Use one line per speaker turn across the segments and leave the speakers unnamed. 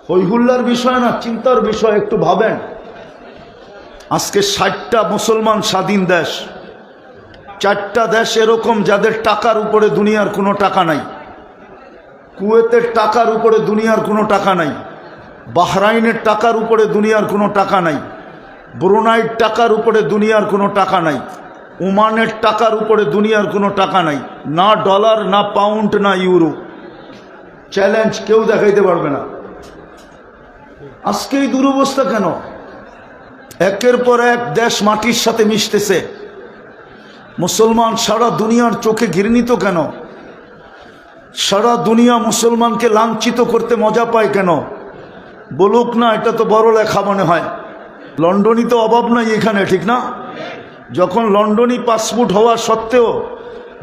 হইহুল্লার বিষয় না, চিন্তার বিষয়। একটু ভাবেন, আজকে 60টা মুসলমান স্বাধীন দেশ, 4টা দেশ এরকম যাদের টাকার উপরে দুনিয়ার কোনো টাকা নাই। কুয়েতের টাকার উপরে দুনিয়ার কোনো টাকা নাই, বাহরাইনের টাকার উপরে দুনিয়ার কোনো টাকা নাই, ব্রুনাইয়ের টাকার উপরে দুনিয়ার কোনো টাকা নাই, ওমানের টাকার উপরে দুনিয়ার কোনো টাকা নাই, না ডলার, না পাউন্ড, না ইউরো। চ্যালেঞ্জ, কেউ দেখাইতে পারবে না। আজকে এই দুরবস্থা কেন? একের পর এক দেশ মাটির সাথে মিশতেছে। মুসলমান সারা দুনিয়ার চোখে ঘৃণিত কেন? সারা দুনিয়া মুসলমানকে লাঞ্ছিত করতে মজা পায় কেন? বলুক না, এটা তো বড় লেখা মনে হয়। লন্ডনই তো অভাব নাই এখানে, ঠিক না? যখন লন্ডনই পাসপোর্ট হওয়া সত্ত্বেও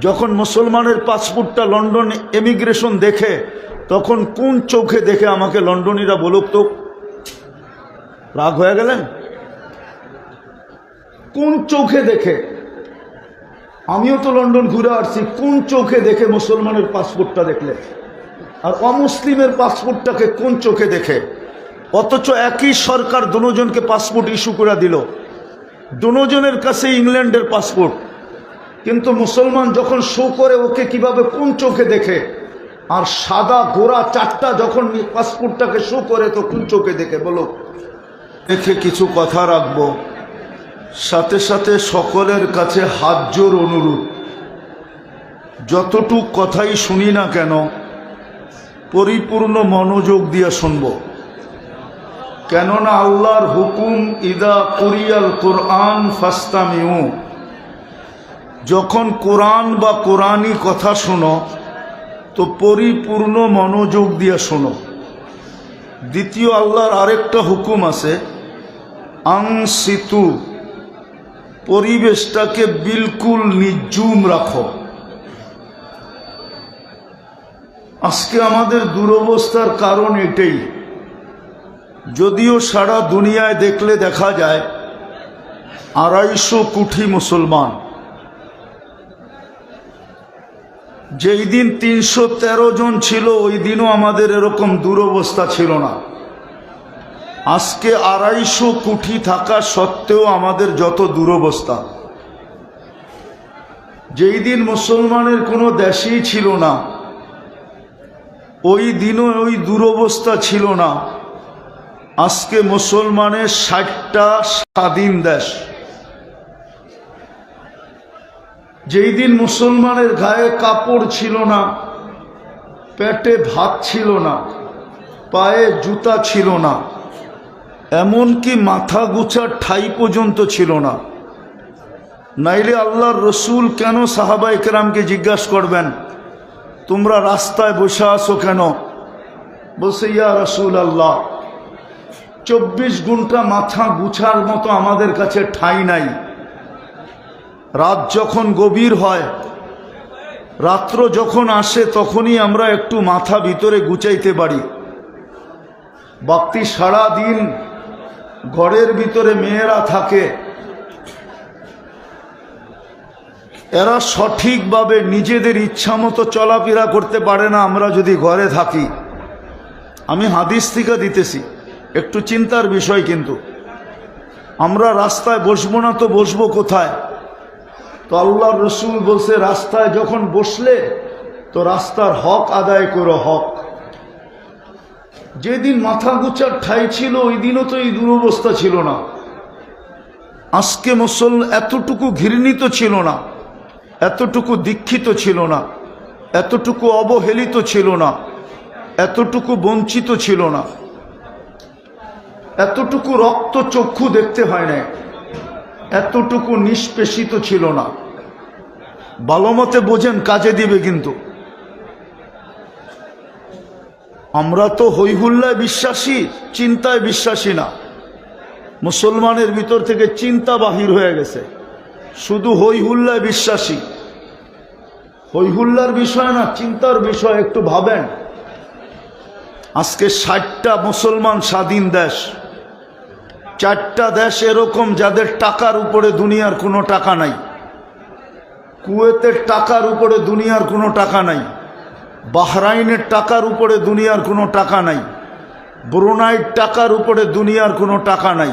যখন মুসলমানের পাসপোর্টটা লন্ডন এমিগ্রেশন দেখে, তখন কোন চোখে দেখে আমাকে লন্ডনীরা বলুক তো? রাগ হয়ে গেলেন? কোন চোখে দেখে? আমিও তো লন্ডন ঘুরে আসছি, কোন চোখে দেখে মুসলমানের পাসপোর্টটা দেখলে? আর অমুসলিমের পাসপোর্টটাকে কোন চোখে দেখে? অথচ একই সরকার দুজনকে পাসপোর্ট ইস্যু করে দিল, দুজনের কাছে ইংল্যান্ডের পাসপোর্ট, কিন্তু মুসলমান যখন শো করে ওকে কিভাবে কোন চোখে দেখে? আর সাদা গোরা 4টা যখন পাসপোর্টটাকে শো করে তো কোন চোখে দেখে? বলো। দেখে কিছু কথা রাখবো, সাথে সাথে সকলের কাছে হাত জোর অনুরোধ, যতটুক কথাই শুনি না কেন পরিপূর্ণ মনোযোগ দিয়ে শুনব। কেননা আল্লাহর হুকুম, ইদা কুরিয়াল কোরআন ফাস্তামিউ, যখন কোরআন বা কোরআনী কথা শোনো তো পরিপূর্ণ মনোযোগ দিয়ে শোনো। দ্বিতীয়, আল্লাহর আরেকটা হুকুম আছে, আনসিতু, পরিবেশটাকে বিলকুল নির্জুম রাখো। আজকে আমাদের দুরবস্থার কারণ এটাই। যদিও সারা দুনিয়ায় দেখলে দেখা যায় 250 কোটি মুসলমান, যেই দিন 313 জন ছিল ওই দিনও আমাদের এরকম দুরবস্থা ছিল না। আজকে 250 কোটি থাকা সত্ত্বেও আমাদের যত দুরবস্থা। যেই দিন মুসলমানের কোনো দেশই ছিল না ওই দিনও ওই দুরবস্থা ছিল না। আজকে মুসলমানের 60টা স্বাধীন দেশ। যেই দিন মুসলমানের গায়ে কাপড় ছিল না, পেটে ভাত ছিল না, পায়ে জুতা ছিল না, এমনকি মাথা গুছার ঠাই পর্যন্ত ছিল না। নাইলে আল্লাহর রসুল কেন সাহাবায়ে কেরামকে জিজ্ঞাসা করবেন, তোমরা রাস্তায় বসে আছো কেন? বলছে, ইয়া রাসূল আল্লাহ, 24 ঘন্টা মাথা গুছার মতো আমাদের কাছে ঠাই নাই। রাত যখন গভীর হয়, রাত্র যখন আসে, তখনই আমরা একটু মাথা ভিতরে গুছাইতে পারি। বাকি সারা দিন ঘরের ভিতরে মেয়েরা থাকে, এরা সঠিকভাবে নিজেদের ইচ্ছা মতো চলাফেরা করতে পারে না আমরা যদি ঘরে থাকি। আমি হাদিস থেকে দিতেছি, একটু চিন্তার বিষয়। কিন্তু আমরা রাস্তায় বসবো না তো বসবো কোথায়? তো আল্লাহর রসুল বলছে, রাস্তায় যখন বসলে তো রাস্তার হক আদায় করো, হক। যেদিন মাথা গুছার ঠাই ছিল ওই দিনও তো এই দুরবস্থা ছিল না। আজকে মুসলমান এতটুকু ঘৃণিত ছিল না, এতটুকু দীক্ষিত ছিল না, এতটুকু অবহেলিত ছিল না, এতটুকু বঞ্চিত ছিল না, এতটুকু রক্ত চক্ষু দেখতে হয় না, এতটুকু নিষ্পেষিত ছিল না। ভালো মতে বোঝেন, কাজে দিবে। কিন্তু আমরা তো হইহুল্লায় বিশ্বাসী, চিন্তায় বিশ্বাসী না। মুসলমানের ভিতর থেকে চিন্তা বাহির হয়ে গেছে, শুধু হইহুল্লায় বিশ্বাসী। হইহুল্লার বিষয় না, চিন্তার বিষয়। একটু ভাবেন, আজকে 60টা মুসলমান স্বাধীন দেশ, 4টা দেশ এরকম যাদের টাকার উপরে দুনিয়ার কোনো টাকা নাই। কুয়েতের টাকার উপরে দুনিয়ার কোনো টাকা নাই, বাহরাইনের টাকার উপরে দুনিয়ার কোনো টাকা নাই, ব্রুনাইয়ের টাকার উপরে দুনিয়ার কোনো টাকা নাই,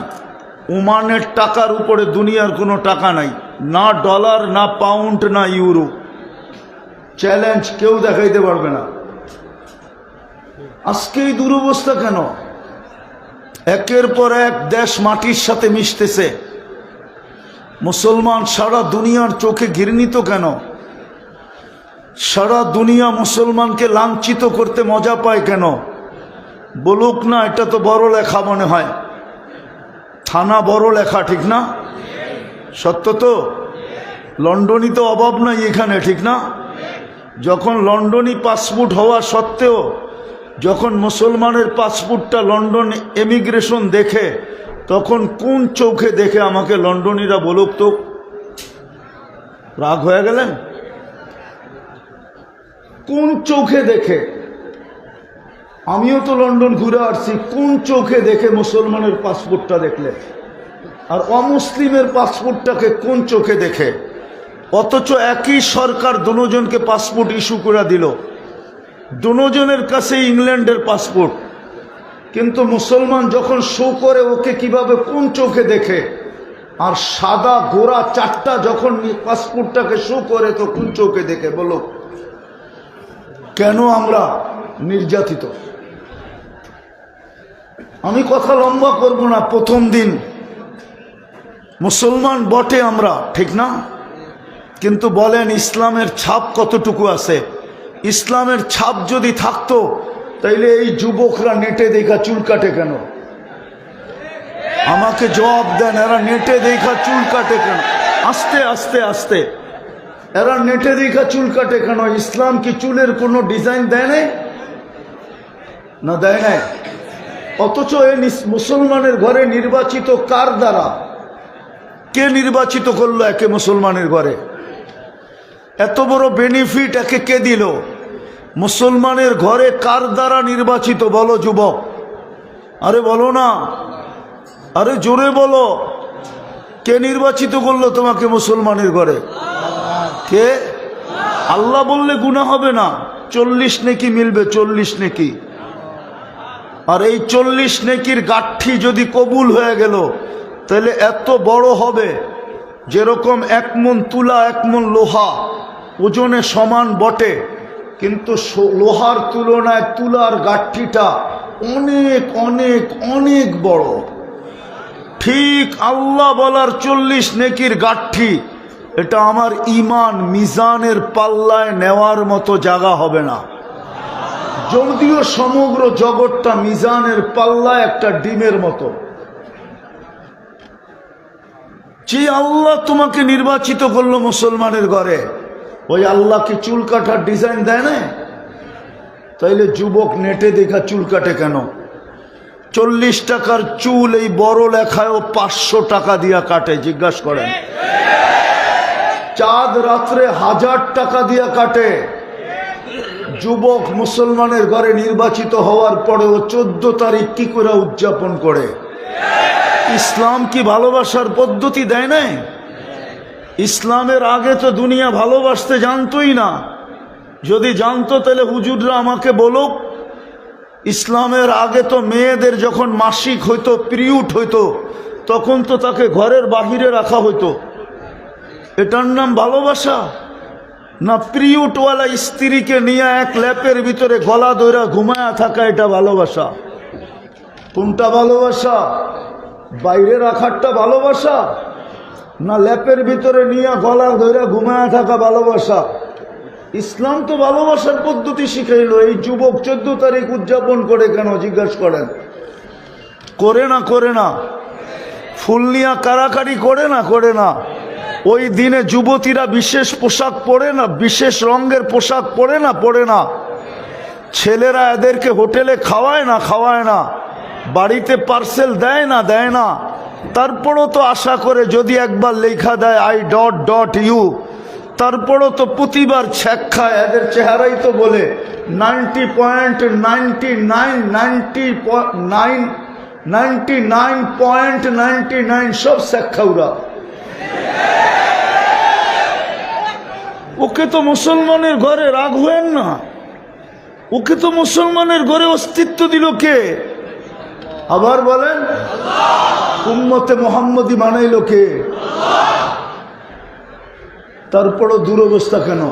ওমানের টাকার উপরে দুনিয়ার কোনো টাকা নাই, না ডলার, না পাউন্ড, না ইউরো। চ্যালেঞ্জ, কেউ দেখাইতে পারবে না। আজকে এই দুরবস্থা কেন? একের পর এক দেশ মাটির সাথে মিশতেছে। মুসলমান সারা দুনিয়ার চোখে ঘৃণিত কেন? সারা দুনিয়া মুসলমানকে লাঞ্ছিত করতে মজা পায় কেন? বলুক না, এটা তো বড় লেখা মনে হয়, থানা বড় লেখা, ঠিক না? সত্য তো? লন্ডনই তো অভাব নাই এখানে, ঠিক না? যখন লন্ডনই পাসপোর্ট হওয়া সত্ত্বেও যখন মুসলমানের পাসপোর্টটা লন্ডন এমিগ্রেশন দেখে, তখন কোন চোখে দেখে আমাকে লন্ডনীরা বলুক তো? রাগ হয়ে গেলেন? কোন চোখে দেখে? আমিও তো লন্ডন ঘুরে আসছি, কোন চোখে দেখে মুসলমানের পাসপোর্টটা দেখলে? আর অমুসলিমের পাসপোর্টটাকে কোন চোখে দেখে? অথচ একই সরকার দুজনকে পাসপোর্ট ইস্যু করে দিল, দুজনের কাছে ইংল্যান্ডের পাসপোর্ট, কিন্তু মুসলমান যখন শো করে ওকে কিভাবে কোন চোখে দেখে? আর সাদা গোরা চারটা যখন পাসপোর্টটাকে শো করে তো কোন চোখে দেখে? বলো, কেন আমরা নির্যাতিত? আমি কথা লম্বা করব না। প্রথম দিন মুসলমান বটে আমরা, ঠিক না? কিন্তু বলেন ইসলামের ছাপ কতটুকু আছে? ইসলামের ছাপ যদি থাকতো তাইলে এই যুবকরা নেটে দেখা চুল কাটে কেন? আমাকে জবাব দেন, এরা নেটে দেখা চুল কাটে কেন? আস্তে আস্তে আস্তে এরা নেটে দেখা চুল কাটে কেন? ইসলাম কি চুলের কোনো ডিজাইন দেয় নাই? না, দেয় নাই। অথচ এই মুসলমানের ঘরে নির্বাচিত কার দ্বারা? কে নির্বাচিত করলো একে মুসলমানের ঘরে? এত বড় বেনিফিট একে কে দিল? মুসলমানের ঘরে কার দ্বারা নির্বাচিত? বলো যুবক, আরে বলো না, আরে জোরে বলো, কে নির্বাচিত করলো তোমাকে মুসলমানের ঘরে? কে? আল্লাহ বললে গুনাহ হবে না, 40 নেকি মিলবে, 40 নেকি। আর এই 40 নেকির গাঠি যদি কবুল হয়ে গেল তাহলে এত বড় হবে, যেরকম 1 মণ তুলা 1 মণ লোহা ওজনে সমান বটে, কিন্তু লোহার তুলনায় তুলার গাঠিটা অনেক অনেক অনেক বড়। ঠিক আল্লাহ বলার 40 নেকির গাঠি, এটা আমার ঈমান মিজানের পাল্লায় নেওয়ার মতো জায়গা হবে না। যদিও সমগ্র জগৎটা মিজানের পাল্লায় একটা ডিমের মতো। যে আল্লাহ তোমাকে নির্বাচিত করলো মুসলমানের ঘরে, ওই আল্লাহ কি চুল কাটার ডিজাইন দেয় না? তাইলে যুবক নেটে দেখা চুল কাটে কেন? 40 টাকার চুল এই বড় লেখায়ও 500 টাকা দিয়া কাটে, জিজ্ঞাসা করেন। চাঁদ রাত্রে 1000 টাকা দিয়া কাটে। যুবক মুসলমানের ঘরে নির্বাচিত হওয়ার পরেও 14 তারিখ কি করে উদযাপন করে? ইসলাম কি ভালোবাসার পদ্ধতি দেয় নাই? ইসলামের আগে তো দুনিয়া ভালোবাসতে জানতোই না। যদি জানতো তাহলে হুজুররা আমাকে বলুক। ইসলামের আগে তো মেয়েদের যখন মাসিক হইতো, পিরিয়ড হইতো, তখন তো তাকে ঘরের বাহিরে রাখা হইতো। এটার নাম ভালোবাসা? না পিরিয়ডওয়ালা স্ত্রীকে নিয়ে এক ল্যাপের ভিতরে গলা ধরে ঘুমায়া থাকা, এটা ভালোবাসা? কোনটা ভালোবাসা? বাইরে রাখারটা ভালোবাসা, না ল্যাপের ভিতরে নিয়ে গলা ধরে ঘুমায়া থাকা ভালোবাসা? ইসলাম তো ভালোবাসার পদ্ধতি শিখাইল। এই যুবক 14 তারিখ উদযাপন করে কেন? জিজ্ঞাসা করেন। করে না? করে না? ফুল নিয়ে কারাকারি করে না? করে না? ওই দিনে যুবতীরা বিশেষ পোশাক পরে না? বিশেষ রঙের পোশাক পরে না? পরে না? ছেলেরা এদেরকে হোটেলে খাওয়ায় না? খাওয়ায় না? বাড়িতে পার্সেল দেয় না? দেয় না? তারপরও তো আশা করে যদি একবার লেখা দেয় I.ইউ, তারপরও তো প্রতিবার ছ্যাক খায়। এদের চেহারাই তো বলে 99.99 সব ছ্যাকখাউরা। ওকে তো মুসলমানের ঘরে, রাগ হয়েন না, ওকে তো মুসলমানের ঘরে অস্তিত্ব দিল কে? আবার বলেন, উম্মতে মুহাম্মদী বানাইল কে? তারপরও দুরবস্থা কেন?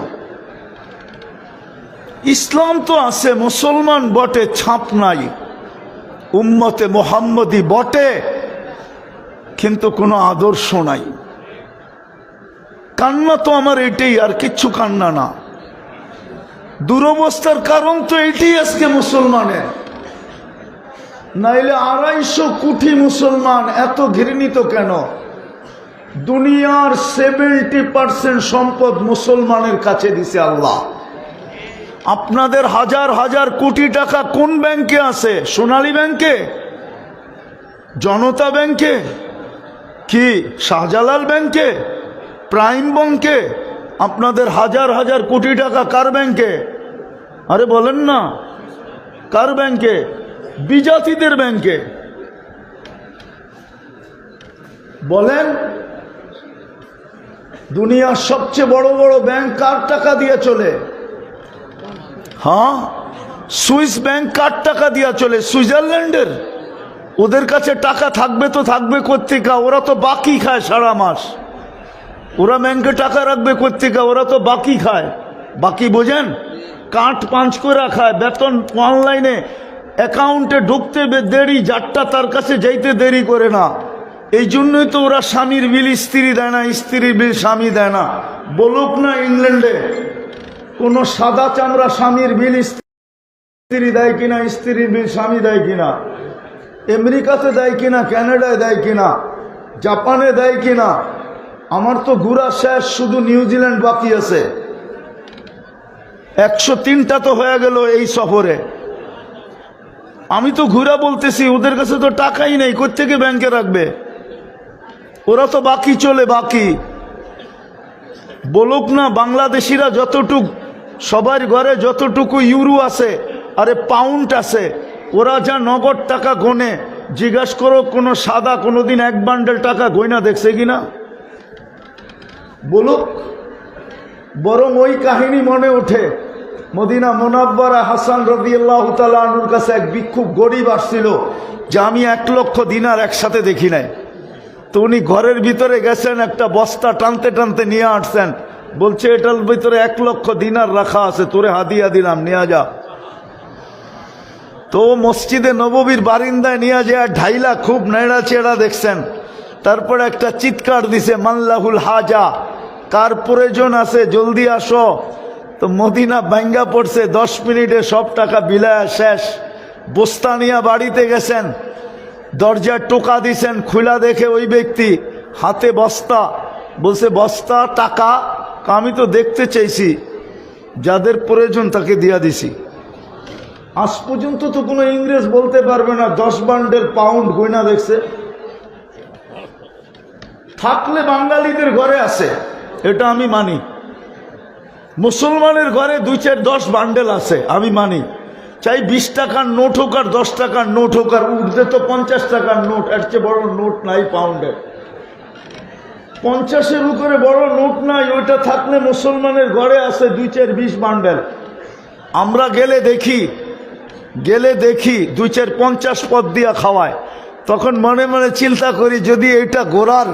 ইসলাম তো আছে, মুসলমান বটে, ছাপ নাই, উম্মতে মুহাম্মদী বটে, কিন্তু কোনো আদর্শ নাই। কান্না তো আমার এটাই, আর কিচ্ছু কান্না না। দুরবস্থার কারণ তো এটাই আজকে মুসলমানের। নাইলে 250 কোটি মুসলমান এত ঘৃণিত কেন? দুনিয়ার 70% সম্পদ মুসলমানের কাছে দিছে আল্লাহ। আপনাদের হাজার হাজার কোটি টাকা কোন ব্যাংকে আছে? সোনালী ব্যাংকে, জনতা ব্যাংকে, কি শাহজালাল ব্যাংকে, প্রাইম ব্যাংকে? আপনাদের হাজার হাজার কোটি টাকা কার ব্যাংকে? আরে বলেন না, কার ব্যাংকে? বিজাতিদের ব্যাংকে। বলেন, দুনিয়ার সবচেয়ে বড় বড় ব্যাংক কার টাকা দিয়ে চলে? হ্যাঁ, সুইস ব্যাংক কার টাকা দিয়ে চলে? সুইজারল্যান্ডের। ওদের কাছে টাকা থাকবে তো থাকবে কোত্থেকে? ওরা তো বাকি খায় সারা মাস। ওরা ব্যাংকে টাকা রাখবে কোত্থেকে? ওরা তো বাকি খায়। বাকি বোঝেন? কাঠ পাঞ্চ করে খায়, বেতন অনলাইনে অ্যাকাউন্টে ঢুকতে দেরি, যারটা তার কাছে যাইতে দেরি করে না। এই জন্যই তো ওরা স্বামীর বিল স্ত্রী দেয় না, স্ত্রীর বিল স্বামী দেয় না। বলুক না ইংল্যান্ডে কোন সাদা চামড়া স্বামীর বিল স্ত্রী দেয় কিনা, স্ত্রীর বিল স্বামী দেয় কিনা? আমেরিকাতে দেয় কিনা, কানাডায় দেয় কিনা, জাপানে দেয় কিনা? আমার তো ঘুরা শেষ, শুধু নিউজিল্যান্ড বাকি আছে। 103টা তো হয়ে গেল এই সফরে। আমি তো ঘুরা বলতেছি, ওদের কাছে তো টাকাই নেই, কোত্থেকে ব্যাংকে রাখবে? ওরা তো বাকি চলে, বাকি। বলুক না বাংলাদেশিরা যতটুকু, সবার ঘরে যতটুকু ইউরো আছে, আরে পাউন্ড আছে, ওরা যা নগদ টাকা গোনে, জিজ্ঞাস করো কোনো সাদা কোনোদিন 1 বান্ডেল টাকা গয়না দেখছে কিনা? বলুক। বরং ওই কাহিনী মনে ওঠে, মদিনা মুনাব্বারা হাসান রাদিয়াল্লাহু তাআলা আনহুর কাছে এক ভিক্ষুক গরিব আসছিল, যে আমি 1 লক্ষ দিনার একসাথে দেখি নাই। তো উনি ঘরের ভিতরে গেছেন, একটা বস্তা টানতে টানতে নিয়ে আসছেন। বলছে এটার ভিতরে 1 লক্ষ দিনার রাখা আছে, তোরে হাদিয়া দিলাম, নিয়ে যা। তো মসজিদে নববীর বারিন্দায় নিয়ে যায় ঢাইলা, খুব নেড়া চেড়া দেখছেন। তারপরে একটা চিৎকার দিছে, মাল্লাহুল হাজা, কার প্রয়োজন আছে জলদি আসো। তো মদিনা ভাঙ্গা পড়ছে, 10 মিনিটে সব টাকা বিলায় শেষ। বস্তা নিয়ে বাড়িতে গেছেন, দরজার টোকা দিছেন, খুলা দেখে ওই ব্যক্তি হাতে বস্তা। বলছে বস্তা টাকা? আমি তো দেখতে চাইছি, যাদের প্রয়োজন তাকে দিয়া দিছি। আজ পর্যন্ত তো কোনো ইংরেজ বলতে পারবে না 10 বান্ডেল পাউন্ড গয়না দেখছে। থাকলে বাঙালিদের ঘরে আছে, এটা আমি মানি। মুসলমানের ঘরে 2-4-10 বান্ডেল আছে, আমি মানি। চাই 20 টাকার নোট হোক আর 10 টাকার নোট হোক, আর উঠতে তো 50 টাকার নোট, এর চেয়ে বড় নোট নাই পাউন্ডের। 50-এর উপরে বড় নোট নাই, ওইটা থাকলে মুসলমানের ঘরে আছে 2-4-20 বান্ডেল। আমরা গেলে দেখি 2-4-50 পদ দিয়া খাওয়ায়। তখন মনে মনে চিন্তা করি, যদি এইটা গোড়ার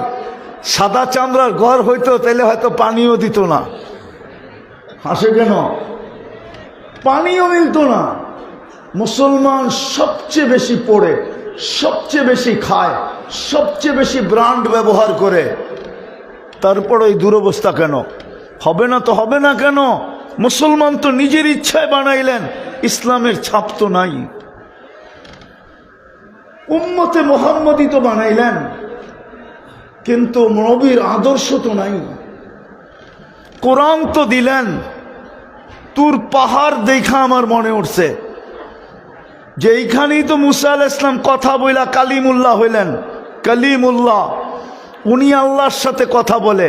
সাদা চামড়ার ঘর হইতো তাহলে হয়তো পানিও দিত না। হাসে কেন? পানিও মিলত না। মুসলমান সবচেয়ে বেশি পড়ে, সবচেয়ে বেশি খায়, সবচেয়ে বেশি ব্র্যান্ড ব্যবহার করে, তারপর ওই দুরবস্থা কেন? হবে না তো হবে না কেন? মুসলমান তো নিজের ইচ্ছায় বানাইলেন, ইসলামের ছাপ তো নাই। উম্মতে মুহাম্মদী তো বানাইলেন, কিন্তু নবীর আদর্শ তো নাই। কোরআন তো দিলেন। তুর পাহাড় দেখা আমার মনে উঠছে যে এইখানেই তো মুসা আলাইহিস সালাম কথা বইলা কালিমুল্লাহ হইলেন। কালিমুল্লাহ, উনি আল্লাহর সাথে কথা বলে।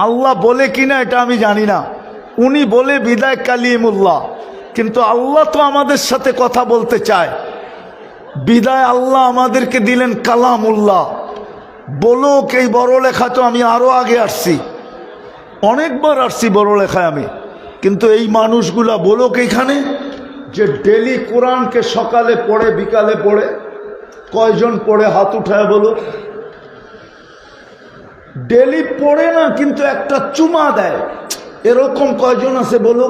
আল্লাহ বলে কিনা এটা আমি জানি না, উনি বলে বিদায় কালিমুল্লাহ। কিন্তু আল্লাহ তো আমাদের সাথে কথা বলতে চায়, বিদায় আল্লাহ আমাদেরকে দিলেন কালামুল্লাহ। বলুক, এই বড় লেখা তো আমি আরো আগে আসছি, অনেকবার আসছি বড় লেখায় আমি। কিন্তু এই মানুষগুলা বলুক এখানে যে ডেলি কোরআনকে সকালে পড়ে বিকালে পড়ে, কয়জন পড়ে হাত উঠায় বলো? ডেলি পড়ে না কিন্তু একটা চুমা দেয়, এরকম কয়জন আছে বলো?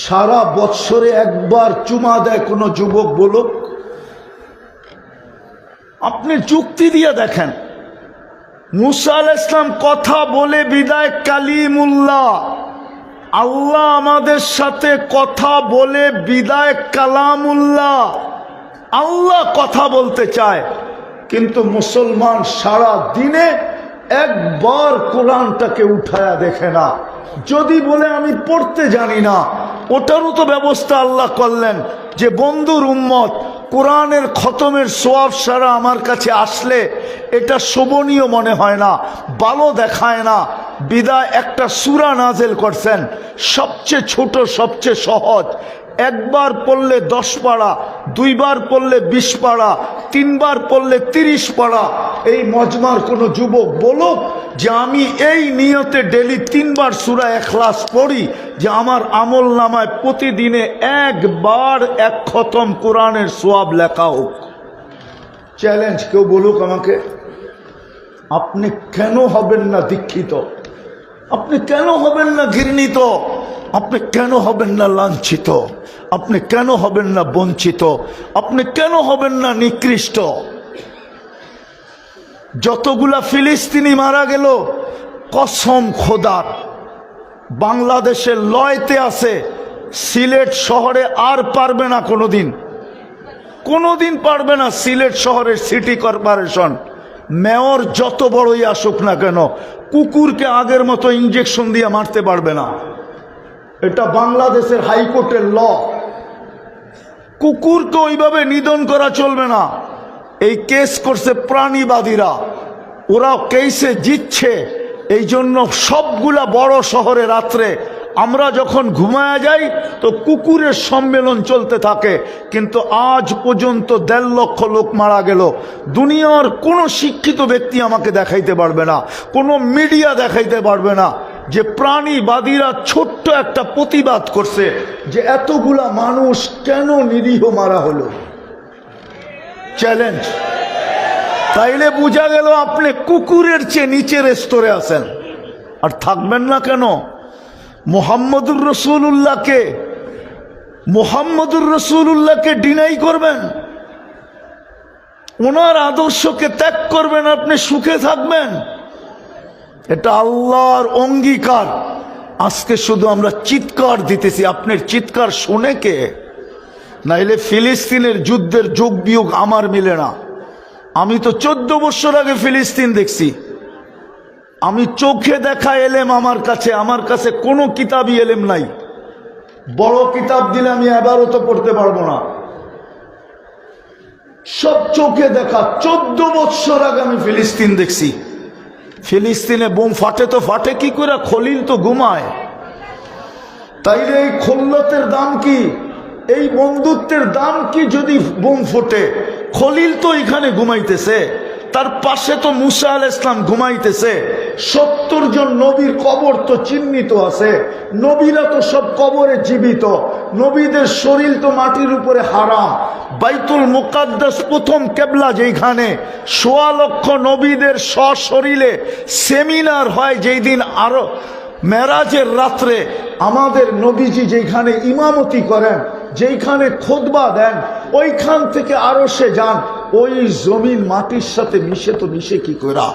সারা বৎসরে একবার চুমা দেয় কোন যুবক বলো? আপনি যুক্তি দিয়ে দেখেন, মুসা আলাইহিস সালাম কথা বলে বিদায় কালিমুল্লাহ, আল্লাহ আমাদের সাথে কথা বলে বিদায় কালামুল্লাহ। আল্লাহ কথা বলতে চায়, কিন্তু মুসলমান সারা দিনে একবার কোরআনটাকে উঠায়া দেখে না। যদি বলে আমি পড়তে জানি না, ওটারও তো ব্যবস্থা আল্লাহ করলেন যে বন্ধুর উম্মত কোরআনের খতমের সোয়াব সারা আমার কাছে আসলে এটা শোভনীয় মনে হয় না, ভালো দেখায় না, বিদায় একটা সূরা নাজেল করছেন, সবচেয়ে ছোট সবচেয়ে সহজ, একবার পড়লে 10 পারা, দুইবার পড়লে 20 পারা, তিনবার পড়লে 30 পারা। এই মজমার কোনো যুবক বলো যে আমি এই নিয়তে ডেলি 3 বার সূরা ইখলাস পড়ি যে আমার আমল নামায় প্রতিদিনে একবার 1 খতম কোরআনের সওয়াব লেখা হোক। চ্যালেঞ্জ কেউ বলুক আমাকে। আপনি কেন হবেন না দীক্ষিত? আপনি কেন হবেন না ঘৃণিত? আপনি কেন হবেন না লাঞ্ছিত? আপনি কেন হবেন না বঞ্চিত? আপনি কেন হবেন না নিকৃষ্ট? যতগুলা ফিলিস্তিনি মারা গেল, কসম খোদার, বাংলাদেশের লয়তে আছে, সিলেট শহরে আর পারবে না কোনোদিন পারবে না। সিলেট শহরের সিটি কর্পোরেশন মেয়র যত বড়ই আসুক না কেন, কুকুরকে আগের মতো ইঞ্জেকশন দিয়ে মারতে পারবে না। এটা বাংলাদেশের হাইকোর্টের ল। কুকুরকে ওইভাবে নিধন করা চলবে না। এই কেস করছে প্রাণীবাদীরা, ওরা কেসে জিতছে। এই জন্য সবগুলা বড় শহরে রাত্রে আমরা যখন ঘুমায়া যাই তো কুকুরের সম্মেলন চলতে থাকে, কিন্তু আজ পর্যন্ত 1.5 লক্ষ লোক মারা গেল। দুনিয়ার কোনো শিক্ষিত ব্যক্তি আমাকে দেখাইতে পারবে না, কোনো মিডিয়া দেখাইতে পারবে না যে প্রাণীবাদীরা ছোট্ট একটা প্রতিবাদ করছে যে এতগুলা মানুষ কেন নিরীহ মারা হলো। চ্যালেঞ্জ। তাইলে বোঝা গেল আপনি কুকুরের চেয়ে নিচের স্তরে আছেন। আর থাকবেন না কেন? মুহাম্মদুর রসুলুল্লাহকে ডিনাই করবেন, ওনার আদর্শকে ত্যাগ করবেন, আপনি সুখে থাকবেন? এটা আল্লাহর অঙ্গীকার। আজকে শুধু আমরা চিৎকার দিতেছি, আপনার চিৎকার শুনে কে? নাইলে ফিলিস্তিনের যুদ্ধের যোগ বিয়োগ আমার মিলে না। আমি তো 14 বছর আগে ফিলিস্তিন দেখছি। আমি চোখে দেখা এলেম আমার কাছে কোনো কিতাবই এলেম নাই। বড় কিতাব দিলে আমি এবারও তো পড়তে পারবো না। সব চোখে দেখা। 14 বছর আগে আমি ফিলিস্তিন দেখছি। ফিলিস্তিনে বোম ফাটে তো ফাটে কি করে? খলিল তো ঘুমায়। তাইলে এই খোল্লতের দাম কি? এই বন্ধুত্বের দাম কি যদি বোম ফোটে? খলিল তো এখানে ঘুমাইতেছে, তার পাশে তো মুসা আলাইহিস সালাম ঘুমাইতেছে। 70 জন নবীর কবর তো চিহ্নিত আছে। নবীরা তো সব কবরে জীবিত। নবীদের শরীর তো মাটির উপরে হারাম। বাইতুল মুকাদ্দাস প্রথম কেবলা, যেখানে 1.25 লক্ষ নবীদের সশরীরে সেমিনার হয়, যেই দিন আরো মেরাজের রাত্রে আমাদের নবীজি যেখানে ইমামতি করেন, যেখানে খুতবা দেন, ওইখান থেকে আরশে যান। ওই জমিন মাটির সাথে মিশে কি করা?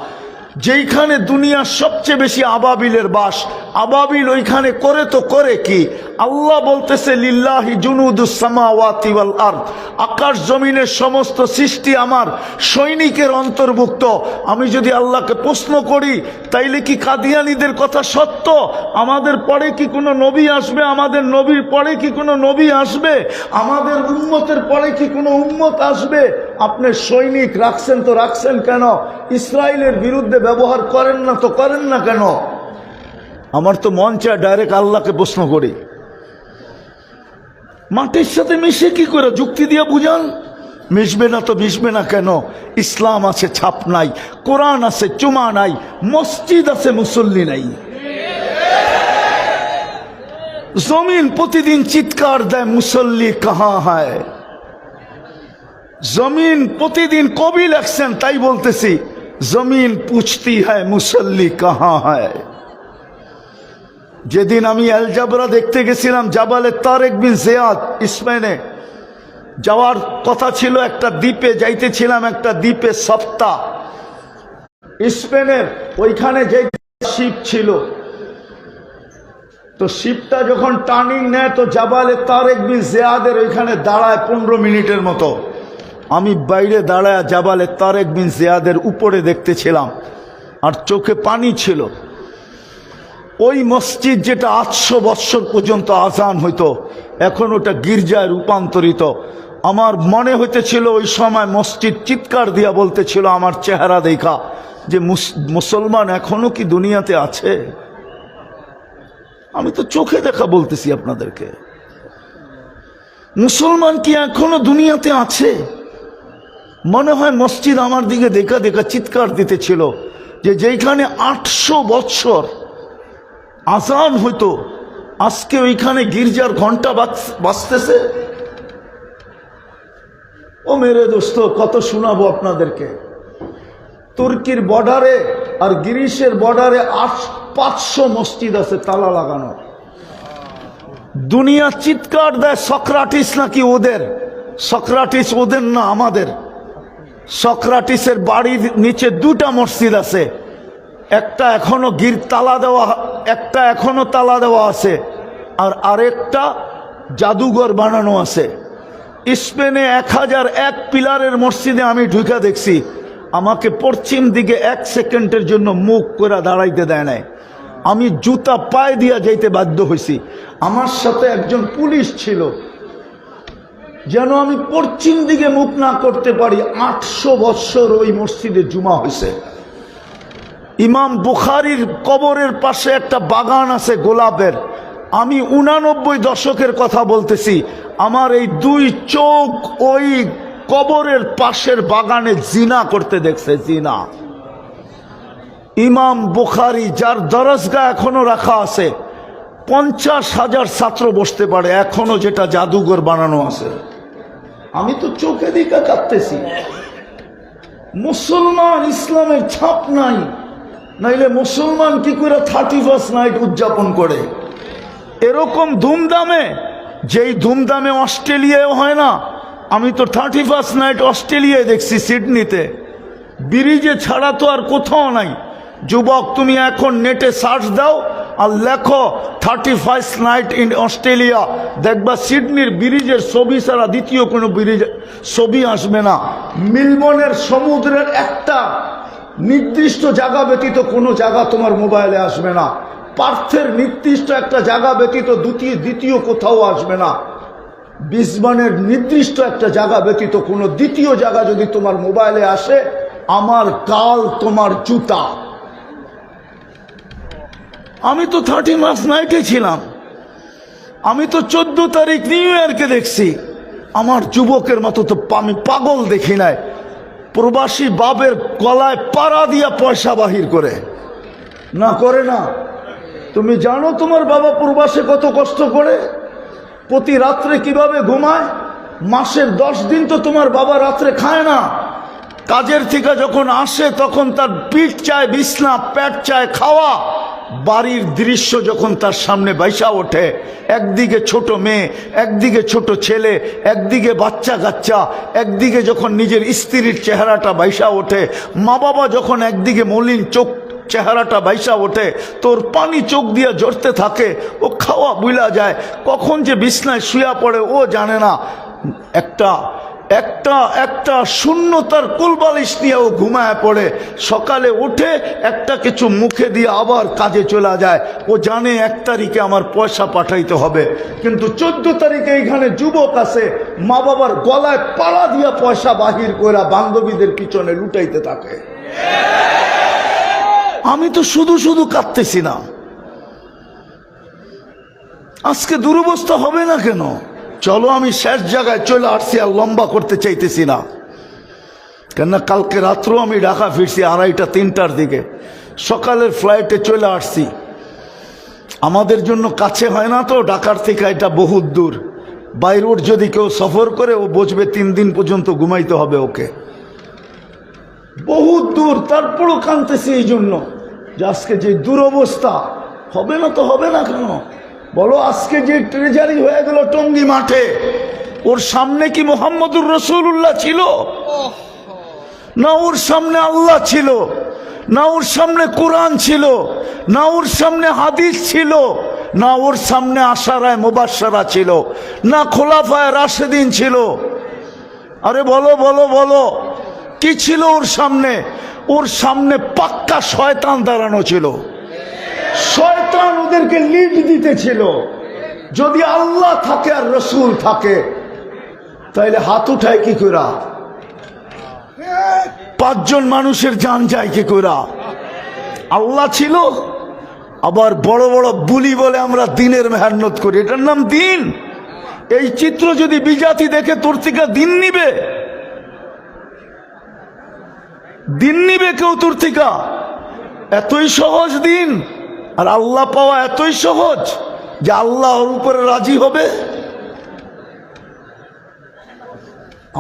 যেইখানে দুনিয়ার সবচেয়ে বেশি আবাবিলের বাস, আবাবিল ওইখানে করে কি? আল্লাহ বলতেছে লিল্লাহি জুনুদুস সামাওয়াতি ওয়াল আরদ, আকাশ জমিনের সমস্ত সৃষ্টি আমার সৈনিকের অন্তর্ভুক্ত। আমি যদি আল্লাহকে প্রশ্ন করি, তাইলে কি কাদিয়ানীদের কথা সত্য? আমাদের পরে কি কোনো নবী আসবে? আমাদের নবীর পরে কি কোনো নবী আসবে? আমাদের উম্মতের পরে কি কোনো উম্মত আসবে? আপনি সৈনিক রাখছেন তো রাখছেন কেন? ইসরায়েলের বিরুদ্ধে ব্যবহার করেন না কেন? আমার তো মন চায় ডাইরেক্ট আল্লাহকে প্রশ্ন করি, মাটির সাথে মিশে কি করে? যুক্তি দিয়ে বুঝান। মিশবে না তো মিশবে না কেন? ইসলাম আছে, ছাপ নাই। কোরআন আছে, চুমা নাই। মসজিদ আছে, মুসল্লি নাই। জমিন প্রতিদিন চিৎকার দেয়, মুসল্লি কাহা হয়? জমিন প্রতিদিন কবি লেখছেন, তাই বলতেছি, জমিন পুছতি হ্যায় মুসল্লি কাহা হ্যায়। যেদিন আমি আলজাবরা দেখতে গেছিলাম জাবালে তারেক বিন জিয়াদ স্পেনে, যাওয়ার কথা ছিল একটা দ্বীপে, যাইতেছিলাম একটা দ্বীপে সপ্তাহ স্পেনের, ওইখানে যে শিপ ছিল, তো শিপটা যখন টার্নিং নেয় তো জাবালে তারেক বিন জিয়াদের ওইখানে দাঁড়ায় 15 মিনিটের মতো। আমি বাইরে দাঁড়ায় জাবালে তারেক বিন জিয়াদের উপরে দেখতেছিলাম, আর চোখে পানি ছিল। ওই মসজিদ যেটা 800 বৎসর পর্যন্ত আজান হইতো, এখন ওটা গির্জায় রূপান্তরিত। আমার মনে হইতেছিল ওই সময় মসজিদ চিৎকার দিয়া বলতেছিল আমার চেহারা দেখা, যে মুসলমান এখনো কি দুনিয়াতে আছে? আমি তো চোখে দেখা বলতেছি আপনাদেরকে, মুসলমান কি এখনো দুনিয়াতে আছে? মনে হয় মসজিদ আমার দিকে দেখা দেখা চিৎকার দিতেছিল যে যেখানে 800 বৎসর আজান হইতো, আজকে ওইখানে গির্জার ঘন্টা বাজতেছে। ও মেরে দোস্ত, কত শোনাবো আপনাদেরকে। তুর্কির বর্ডারে আর গ্রিসের বর্ডারে 500 মসজিদ আছে তালা লাগানো। দুনিয়া চিৎকার দেয় সক্রাটিস নাকি ওদের। সক্রাটিস ওদের না, আমাদের। সক্রাটিসের বাড়ির নিচে 2টা মসজিদ আছে, একটা এখনো একটা এখনো তালা দেওয়া আছে, আর আরেকটা জাদুঘর বানানো আছে। স্পেনে 1001 পিলারের মসজিদে আমি ঢুকে দেখছি, আমাকে পশ্চিম দিকে 1 সেকেন্ডের জন্য মুখ করে দাঁড়াইতে দেয় নাই। আমি জুতা পায়ে দিয়া যাইতে বাধ্য হয়েছি। আমার সাথে একজন পুলিশ ছিল, যেন আমি পশ্চিম দিকে মুখ না করতে পারি। 800 বৎসর ওই মসজিদে জুমা হয়েছে। ইমাম বুখারীর কবরের পাশে একটা বাগান আছে গোলাপের। আমি 89 দশকের কথা বলতেছি। আমার এই 2 চোখ ওই কবরের পাশের বাগানে জিনা করতে দেখছে, জিনা। ইমাম বুখারী, যার দরজগা এখনো রাখা আছে, 50,000 ছাত্র বসতে পারে এখনো, যেটা জাদুঘর বানানো আছে। আমি তো চোখে দিকে কাঁদতেছি। মুসলমান, ইসলামের ছাপ নাই, নাইলে মুসলমান কি করে 31st নাইট উদযাপন করে এরকম ধুমধামে? যেই ধুমধামে অস্ট্রেলিয়ায় হয় না। আমি তো 31st নাইট অস্ট্রেলিয়ায় দেখছি, সিডনিতে। ব্রিজে ছাড়া তো আর কোথাও নাই। যুবক, তুমি এখন নেটে সার্চ দাও আর লেখো 31st নাইট ইন অস্ট্রেলিয়া, দেখবা সিডনির ব্রিজের ছবি ছাড়া দ্বিতীয় কোনো ব্রিজ ছবি আসবে না। মেলবোর্নের সমুদ্রের একটা নির্দিষ্ট জায়গা ব্যতীত কোনো জায়গা তোমার মোবাইলে আসবে না। পার্থের নির্দিষ্ট একটা জায়গা ব্যতীত দ্বিতীয় কোথাও আসবে না। ব্রিসবেনের নির্দিষ্ট একটা জায়গা ব্যতীত কোনো দ্বিতীয় জায়গা যদি তোমার মোবাইলে আসে, আমার কাল তোমার জুতা। আমি তো 31st নাইটে ছিলাম। আমি তো 14 তারিখ নিউ ইয়র্কে দেখছি। আমার যুবকের মতো তো আমি পাগল দেখি নাই। প্রবাসী বাবের গলায় পাড়া দিয়া পয়সা বাহির করে না, করে না? তুমি জানো তোমার বাবা প্রবাসে কত কষ্ট করে, প্রতি রাত্রে কিভাবে ঘুমায়? মাসের 10 দিন তো তোমার বাবা রাত্রে খায় না। কাজের থেকে যখন আসে তখন তার পিঠ চায় বিছনা, পেট চায় খাওয়া। বাড়ির দৃশ্য যখন তার সামনে বাইসা ওঠে, একদিকে ছোট মেয়ে, একদিকে ছোট ছেলে, একদিকে বাচ্চা কাচ্চা, একদিকে যখন নিজের স্ত্রীর চেহারাটা বাইসা ওঠে, মা বাবা যখন একদিকে মলিন চোখ চেহারাটা বাইসা ওঠে, তোর পানি চোখ দিয়ে ঝরতে থাকে। ও খাওয়া বুইলা যায়, কখন যে বিছনায় শুয়া পড়ে ও জানে না। একটা একটা একটা শূন্যতার কোলবালিশ নিয়ে ও ঘুমায় পড়ে। সকালে উঠে একটা কিছু মুখে দিয়ে আবার কাজে চলে যায়। ও জানে 1 তারিখে আমার পয়সা পাঠাইতে হবে, কিন্তু 14 তারিখে এইখানে যুবক আছে, মা বাবার গলায় পাড়া দিয়া পয়সা বাহির করে বান্ধবীদের পিছনে লুটাইতে থাকে। আমি তো শুধু শুধু কাঁদতেছি না। আজকে দুরবস্থা হবে না কেন? চলো, আমি শেষ জায়গায় চলে আসছি, আর লম্বা করতে চাইতেছি না। কেননা কালকে রাত্রেও আমি ঢাকা ফিরছি 2:30-3টার দিকে। সকালের ফ্লাইটে চলে আসছি। আমাদের জন্য কাছে হয় না তো, ঢাকার থেকে এটা বহুত দূর। বাই রোড যদি কেউ সফর করে ও বসবে 3 দিন পর্যন্ত ঘুমাইতে হবে ওকে, বহুত দূর। তারপরও কাঁদতেছে এই জন্য যে আজকে যে দুরবস্থা। হবে না তো হবে না কেন বলো? আজকে যে ট্রেজারি হয়ে গেল টঙ্গী মাঠে, ওর সামনে কি মুহাম্মদুর রাসূলুল্লাহ ছিল? না ওর সামনে আল্লাহ ছিল, না ওর সামনে কোরআন ছিল, না ওর সামনে হাদিস ছিল, না ওর সামনে আশারায়ে মুবাশশারা ছিল, না খোলাফায়ে রাশেদিন ছিল। আরে বলো বলো বলো, কি ছিল ওর সামনে? ওর সামনে পাক্কা শয়তান দাঁড়ানো ছিল। শয়তান ওদেরকে লিড দিতেছিল। যদি আল্লাহ থাকে আর রসুল থাকে তাইলে হাত উঠায় কি করে? 5 জন মানুষের জান যায় কি করে? আল্লাহ ছিল, আবার বড় বড় বুলি বলে আমরা দিনের মেহনত করি, এটার নাম দিন? এই চিত্র যদি বিজাতি দেখে তোর থেকে দিন নিবে? দিন নিবে কেউ তোর থেকে? এতই সহজ দিন? আর আল্লাহ পাওয়া এতই সহজ যে আল্লাহ ওর উপরে রাজি হবে?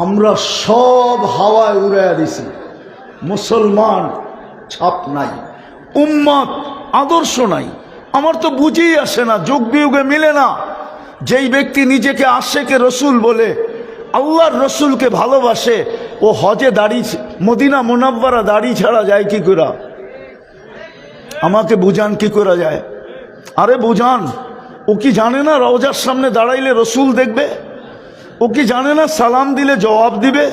আমরা সব হাওয়ায় উড়াইয়া দিছি। মুসলমান ছাপ নাই, উম্মত আদর্শ নাই। আমার তো বুঝেই আসে না, যোগ বিয়োগে মিলে না। যেই ব্যক্তি নিজেকে আশেকে রসুল বলে, আল্লাহর রসুলকে ভালোবাসে, ও হজে দাড়ি, মদিনা মুনাব্বারা দাড়ি ছাড়া যায় কি করে? আমাকে বুঝান কি করে যায়? আরে বুঝান। ও কি জানে না রওজার সামনে দাঁড়াইলে রসুল দেখবে? ও কি জানে না সালাম দিলে জবাব দিবে?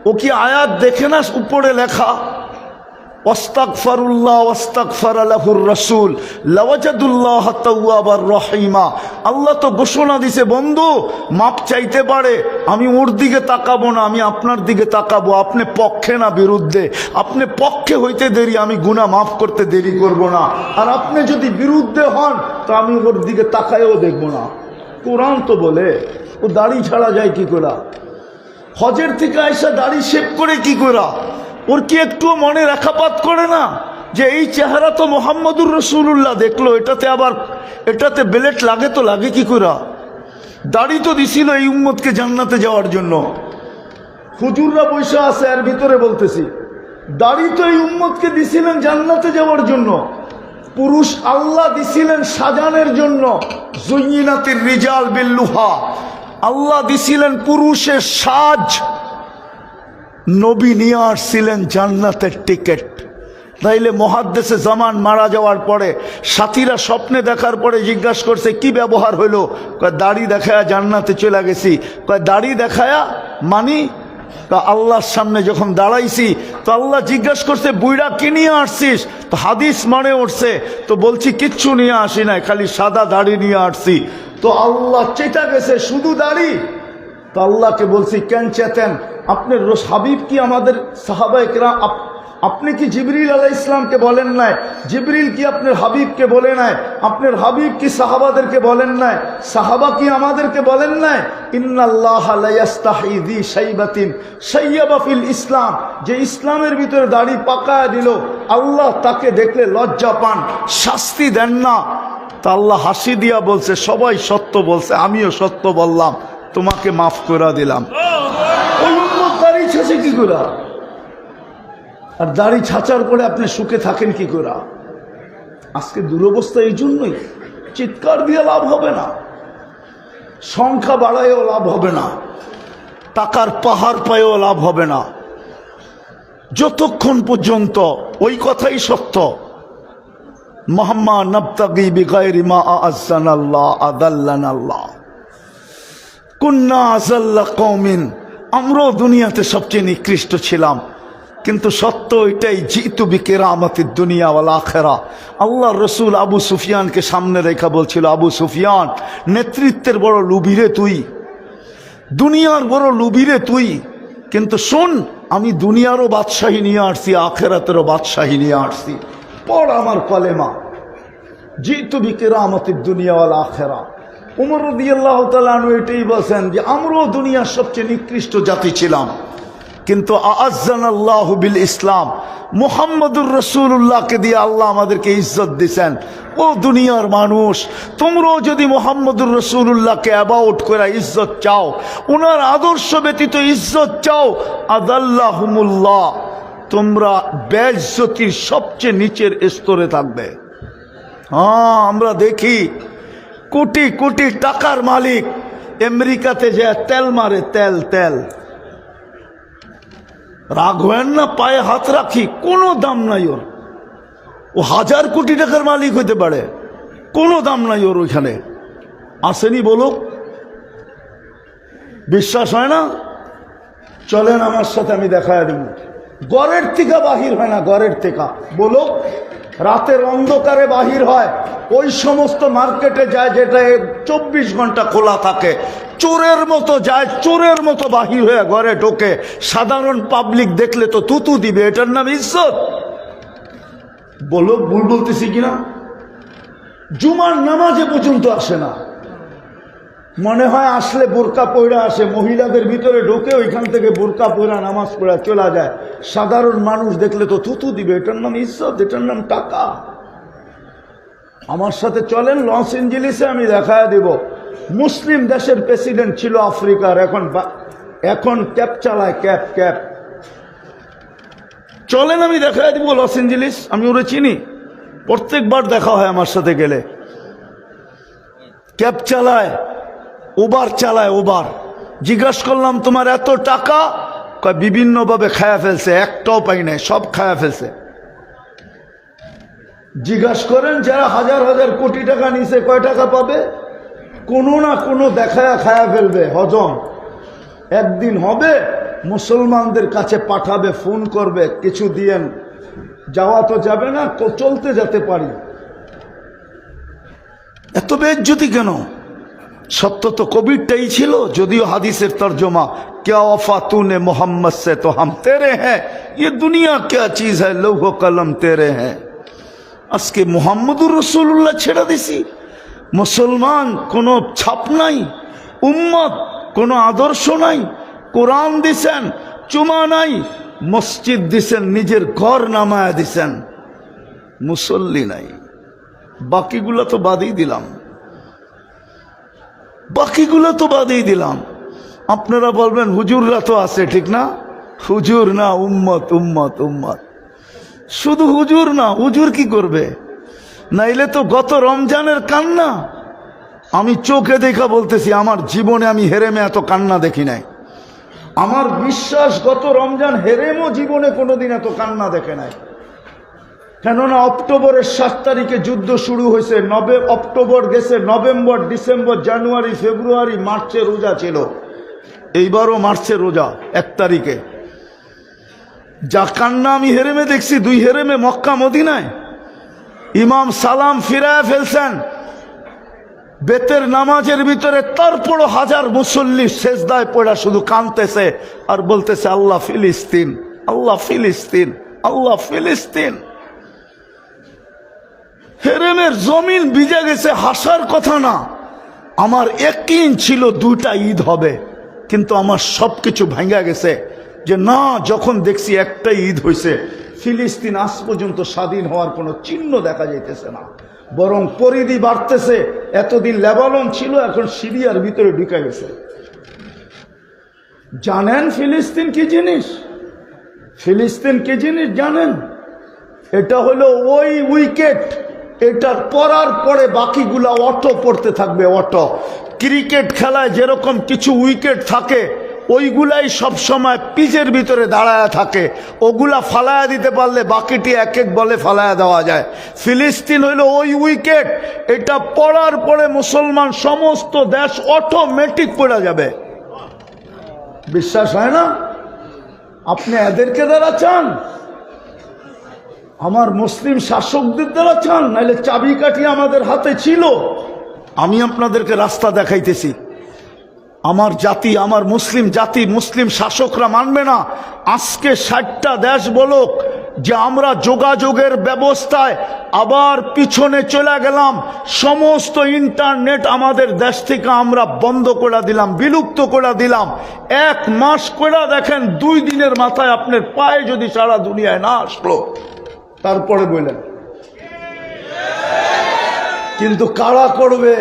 ও কি আয়াত দেখে না উপরে লেখা ওয়াস্তাগফিরুল্লাহ ওয়াস্তাগফারা লাহুর রাসূল লাওয়াজাদুল্লাহ তাওয়াবার রহিমা। আল্লাহ তো ঘোষণা দিছে, বন্ধু মাপ চাইতে পারে, আমি ওর দিকে তাকাবো না, আমি আপনার দিকে তাকাবো। আপনি পক্ষে না বিরুদ্ধে? আপনি পক্ষে হইতে দেরি, আমি গুনাহ মাফ করতে দেরি করব না। আর আপনি যদি বিরুদ্ধে হন তো আমি ওর দিকে তাকায়ও দেখব না। কোরআন তো বলে ও দাড়ি ছাড়া যায় কি করে? হজের থেকে আইসা দাড়ি শেভ করে কি করে? ওর কি একটুও মনে রেখাপাত করে না যে এই চেহারা তো মুহাম্মদুর রাসূলুল্লাহ দেখলো, এটাতে বেলেট লাগে তো লাগে কি করে? দাড়ি তো দিছিল এই উম্মতকে জান্নাতে যাওয়ার জন্য। হুজুররা বৈশা আছে এর ভিতরে বলতেছি, দাড়ি তো এই উম্মতকে দিছিলেন জান্নাতে যাওয়ার জন্য। পুরুষ আল্লাহ দিছিলেন সাজানের জন্য, যুয়িনাতির রিজাল বিল্লুহা। আল্লাহ দিছিলেন পুরুষের সাজ, নবী নিয়ে আসছিলেন জান্নাতের টিকেট। তাইলে মুহাদ্দিসে জামান মারা যাওয়ার পরে সাথীরা স্বপ্নে দেখার পরে জিজ্ঞাসা করছে কি ব্যবহার হইলো? কয় দাড়ি দেখায়া জান্নাতে চলে গেছি। কয় দাড়ি দেখায়া মানি? আল্লাহর সামনে যখন দাঁড়াইছি তো আল্লাহ জিজ্ঞাসা করছে বুইড়া কি নিয়ে আসছিস? তো হাদিস মানে উঠছে, তো বলছি কিচ্ছু নিয়ে আসি নাই, খালি সাদা দাড়ি নিয়ে আসছি। তো আল্লাহ চেতা গেছে শুধু দাড়ি। তো আল্লাহকে বলছি কেন চেতেন? আপনার হাবিব কি আমাদের সাহাবায়ে কেরাম, আপনি কি জিবরিল আলাইহিস সালামকে বলেন নাই? জিবরিল কি আপনার হাবিবকে বলে নাই? আপনার হাবিব কি সাহাবাদেরকে বলেন নাই? সাহাবা কি আমাদেরকে বলেন নাই? ইন্নাল্লাহা লা ইস্তাহি যি শাইবাতিন শাইয়াবা ফিল ইসলাম। যে ইসলামের ভিতরে দাড়ি পাকায় দিল, আল্লাহ তাকে দেখলে লজ্জা পান, শাস্তি দেন না। তা আল্লাহ হাসি দিয়া বলছে সবাই সত্য বলছে, আমিও সত্য বললাম, তোমাকে মাফ করে দিলাম। ওই উম্মত দাড়ি ছেঁচে কি করে? আর দাড়ি ছাঁচার পরে আপনি সুখে থাকেন কি করে? আজকে দুরবস্থা এই জন্যই। চিৎকার দিয়ে লাভ হবে না, সংখ্যা বাড়ায়ও লাভ হবে না, টাকার পাহাড় পায়েও লাভ হবে না, যতক্ষণ পর্যন্ত ওই কথাই সত্য, মুহাম্মদ নাবতাগি বিগাইরি মা আযানাল্লাহ আদাল্লানাল্লাহ কুন্না আযাল্লা কওমিন। আমরাও দুনিয়াতে সবচেয়ে নিকৃষ্ট ছিলাম, কিন্তু সত্য এটাই, জিতু বিকেরামাতিদ দুনিয়া ওয়াল আখিরা। আল্লাহ রসুল আবু সুফিয়ানকে সামনে রেখা বলছিল, আবু সুফিয়ান নেতৃত্বের বড় লুভিরে তুই, দুনিয়ার বড় লুভিরে তুই, কিন্তু শোন আমি দুনিয়ারও বাদশাহী নিয়ে আসছি, আখিরাতেরও বাদশাহী নিয়ে আসছি। পড় আমার কলেমা, জিতু বিকেরামাতিদ দুনিয়া ওয়াল আখিরা। উমর রাদিয়াল্লাহু তাআলা আনহু এটাই বলেন যে আমরাও দুনিয়ার সবচেয়ে নিকৃষ্ট জাতি ছিলাম, কিন্তু আ'আজ্জানাল্লাহু বিল ইসলাম, মুহাম্মদুর রাসূলুল্লাহকে দিয়ে আল্লাহ আমাদেরকে ইজ্জত দিয়েছেন। ও দুনিয়ার মানুষ, তোমরাও যদি মুহাম্মদুর রাসূলুল্লাহকে অ্যাবাউট করে ইজ্জত চাও, ওনার আদর্শ ব্যতীত ইজ্জত চাও, আদাল্লাহুমুল্লাহ, তোমরা বেইজ্জতির সবচেয়ে নিচের স্তরে থাকবে। হ্যাঁ, আমরা দেখি কোটি কোটি টাকার মালিক আমেরিকাতে যে তেল মারে, তেল তেল, রাগ হয়েন না, পায়ে হাত রাখি, কোনো দাম নাই ওর। ও 1000 কোটি টাকার মালিক হইতে পারে, কোনো দাম নাই ওর ওইখানে। আসেনি বলো, বিশ্বাস হয় না? চলেন আমার সাথে, আমি দেখায় দিব। ঘরের থেকে বাহির হয় না, ঘরের থেকে বলো, রাতের অন্ধকারে বাহির হয়। ওই সমস্ত মার্কেটে যায় যেটা 24 ঘন্টা খোলা থাকে, চোরের মতো যায়, চোরের মতো বাহির হয়ে ঘরে ঢোকে। সাধারণ পাবলিক দেখলে তো থুতু দিবে, এটার নাম ইজ্জত? বলো, ভুল বলতেছি কিনা? জুমার নামাজে পর্যন্ত আসে না, মনে হয় আসলে বোরকা পয়রা আসে, মহিলাদের ভিতরে ঢোকে, ওইখান থেকে বোরকা পয়রা নামাজ পড়া চলে যায়। সাধারণ মানুষ দেখলে তো থুতু দিবে, এটার নাম ইজ্জত? এটার নাম টাকা? আমার সাথে চলেন, লস এঞ্জেলিসে আমি দেখায় দেব। মুসলিম দেশের প্রেসিডেন্ট ছিল আফ্রিকার, এখন ক্যাব চালায়, ক্যাব ক্যাব। চলেন আমি দেখায় দিব লস এঞ্জেলিস, আমি ওরে চিনি, প্রত্যেকবার দেখা হয় আমার সাথে গেলে। ক্যাব চালায়, ওবার চালায়, ওবার। জিজ্ঞাসা করলাম তোমার এত টাকা? বিভিন্নভাবে খায়া ফেলছে, একটাও পাই নাই, সব খায়া ফেলছে। জিজ্ঞাসা করেন যারা 1000 1000 কোটি টাকা নিছে, কয় টাকা পাবে? কোনো না কোনো দেখায়া খায়া ফেলবে, হজম। একদিন হবে, মুসলমানদের কাছে পাঠাবে, ফোন করবে, কিছু দিয়েন। যাওয়া তো যাবে না, চলতে যেতে পারি। এত বেইজ্জতি কেন? সত্য তো কবিরটাই ছিল, যদিও হাদিসের তর্জমা, क्या वफा तूने मोहम्मद से तो हम तेरे हैं, ये दुनिया क्या चीज है, लौह कलम तेरे हैं। আজকে মুহাম্মদুর রাসূলুল্লাহ ছেড়ে দিছি, মুসলমান কোনো ছাপ নাই, উম্মত কোনো আদর্শ নাই। কোরআন দিছেন, চুমা নাই, মসজিদ দিছেন, নিজের ঘর নামায়া দিছেন, মুসল্লি নাই। বাকিগুলো তো বাদই দিলাম, বাকিগুলো তো বাদই দিলাম। আপনারা বলবেন হুজুররা তো আছে, ঠিক না? হুজুর না, উম্মত উম্মত উম্মত। শুধু হুজুর না, হুজুর কি করবে? নাইলে তো গত রমজানের কান্না, আমি চোখে দেখা বলতেছি, আমার জীবনে আমি হেরেমে এত কান্না দেখি নাই। আমার বিশ্বাস গত রমজান হেরেমও জীবনে কোনোদিন এত কান্না দেখে নাই। কেননা অক্টোবরের 7 তারিখে যুদ্ধ শুরু হয়েছে, অক্টোবর গেছে, নভেম্বর, ডিসেম্বর, জানুয়ারি, ফেব্রুয়ারি, মার্চে রোজা ছিল। এইবারও মার্চে রোজা 1 তারিখে। যা কান্না আমি হেরেমে দেখছি, 2 হেরেমে মক্কা মদিনায়। ইমাম সালাম ফিরায় ফেলছেন বেতের নামাজের ভিতরে, তারপরও 1000 মুসল্লি সেজদায় পড়া শুধু কাঁদতেছে আর বলতেছে আল্লাহ ফিলিস্তিন, আল্লাহ ফিলিস্তিন, আল্লাহ ফিলিস্তিন। হেরেমের জমিন ভিজে গেছে, হাসার কথা না। আমার ইয়াকিন ছিল 2টা ঈদ হবে, কিন্তু আমার সবকিছু ভাঙা গেছে যে না, যখন দেখছি একটা ঈদ হয়েছে। ফিলিস্তিন আজ পর্যন্ত স্বাধীন হওয়ার কোনো চিহ্ন দেখা যাইতেছে না, বরং পরিধি বাড়তেছে। এতদিন লেবানন ছিল, এখন সিরিয়ার ভিতরে ঢুকে গেছে। জানেন ফিলিস্তিন কি জিনিস? ফিলিস্তিন কি জিনিস জানেন? এটা হলো ওই উইকেট, এটার পড়ার পরে বাকিগুলা অটো পড়তে থাকবে, অটো। ক্রিকেট খেলায় যেরকম কিছু উইকেট থাকে, ওইগুলাই সব সময় পিচের ভিতরে দাঁড়ায় থাকে, ওগুলা ফালায়া দিতে পারলে বাকিটি এক এক বলে ফালায়া দেওয়া যায়। ফিলিস্তিন হইল ওই উইকেট, এটা পড়ার পরে মুসলমান সমস্ত দেশ অটোমেটিক পড়ে যাবে। বিশ্বাস হয় না? আপনি এদেরকে দ্বারা চান, আমার মুসলিম শাসকদের দ্বারা চান, নাইলে চাবিকাঠি আমাদের হাতে ছিল। আমি আপনাদেরকে রাস্তা দেখাইতেছি। আমার জাতি, আমার মুসলিম জাতি, মুসলিম শাসকরা মানবে না। আজকে 60টা দেশ বলুক যে আমরা যোগাযোগের ব্যবস্থায় আবার পিছনে চলে গেলাম। সমস্ত ইন্টারনেট আমাদের দেশ থেকে আমরা বন্ধ করে দিলাম, বিলুপ্ত করে দিলাম। 1 মাস করে দেখেন, 2 দিনের মাথায় আপনার পায়ে যদি সারা দুনিয়ায় না আসলো, তারপরে বললেন কিন্তু কারা করবে?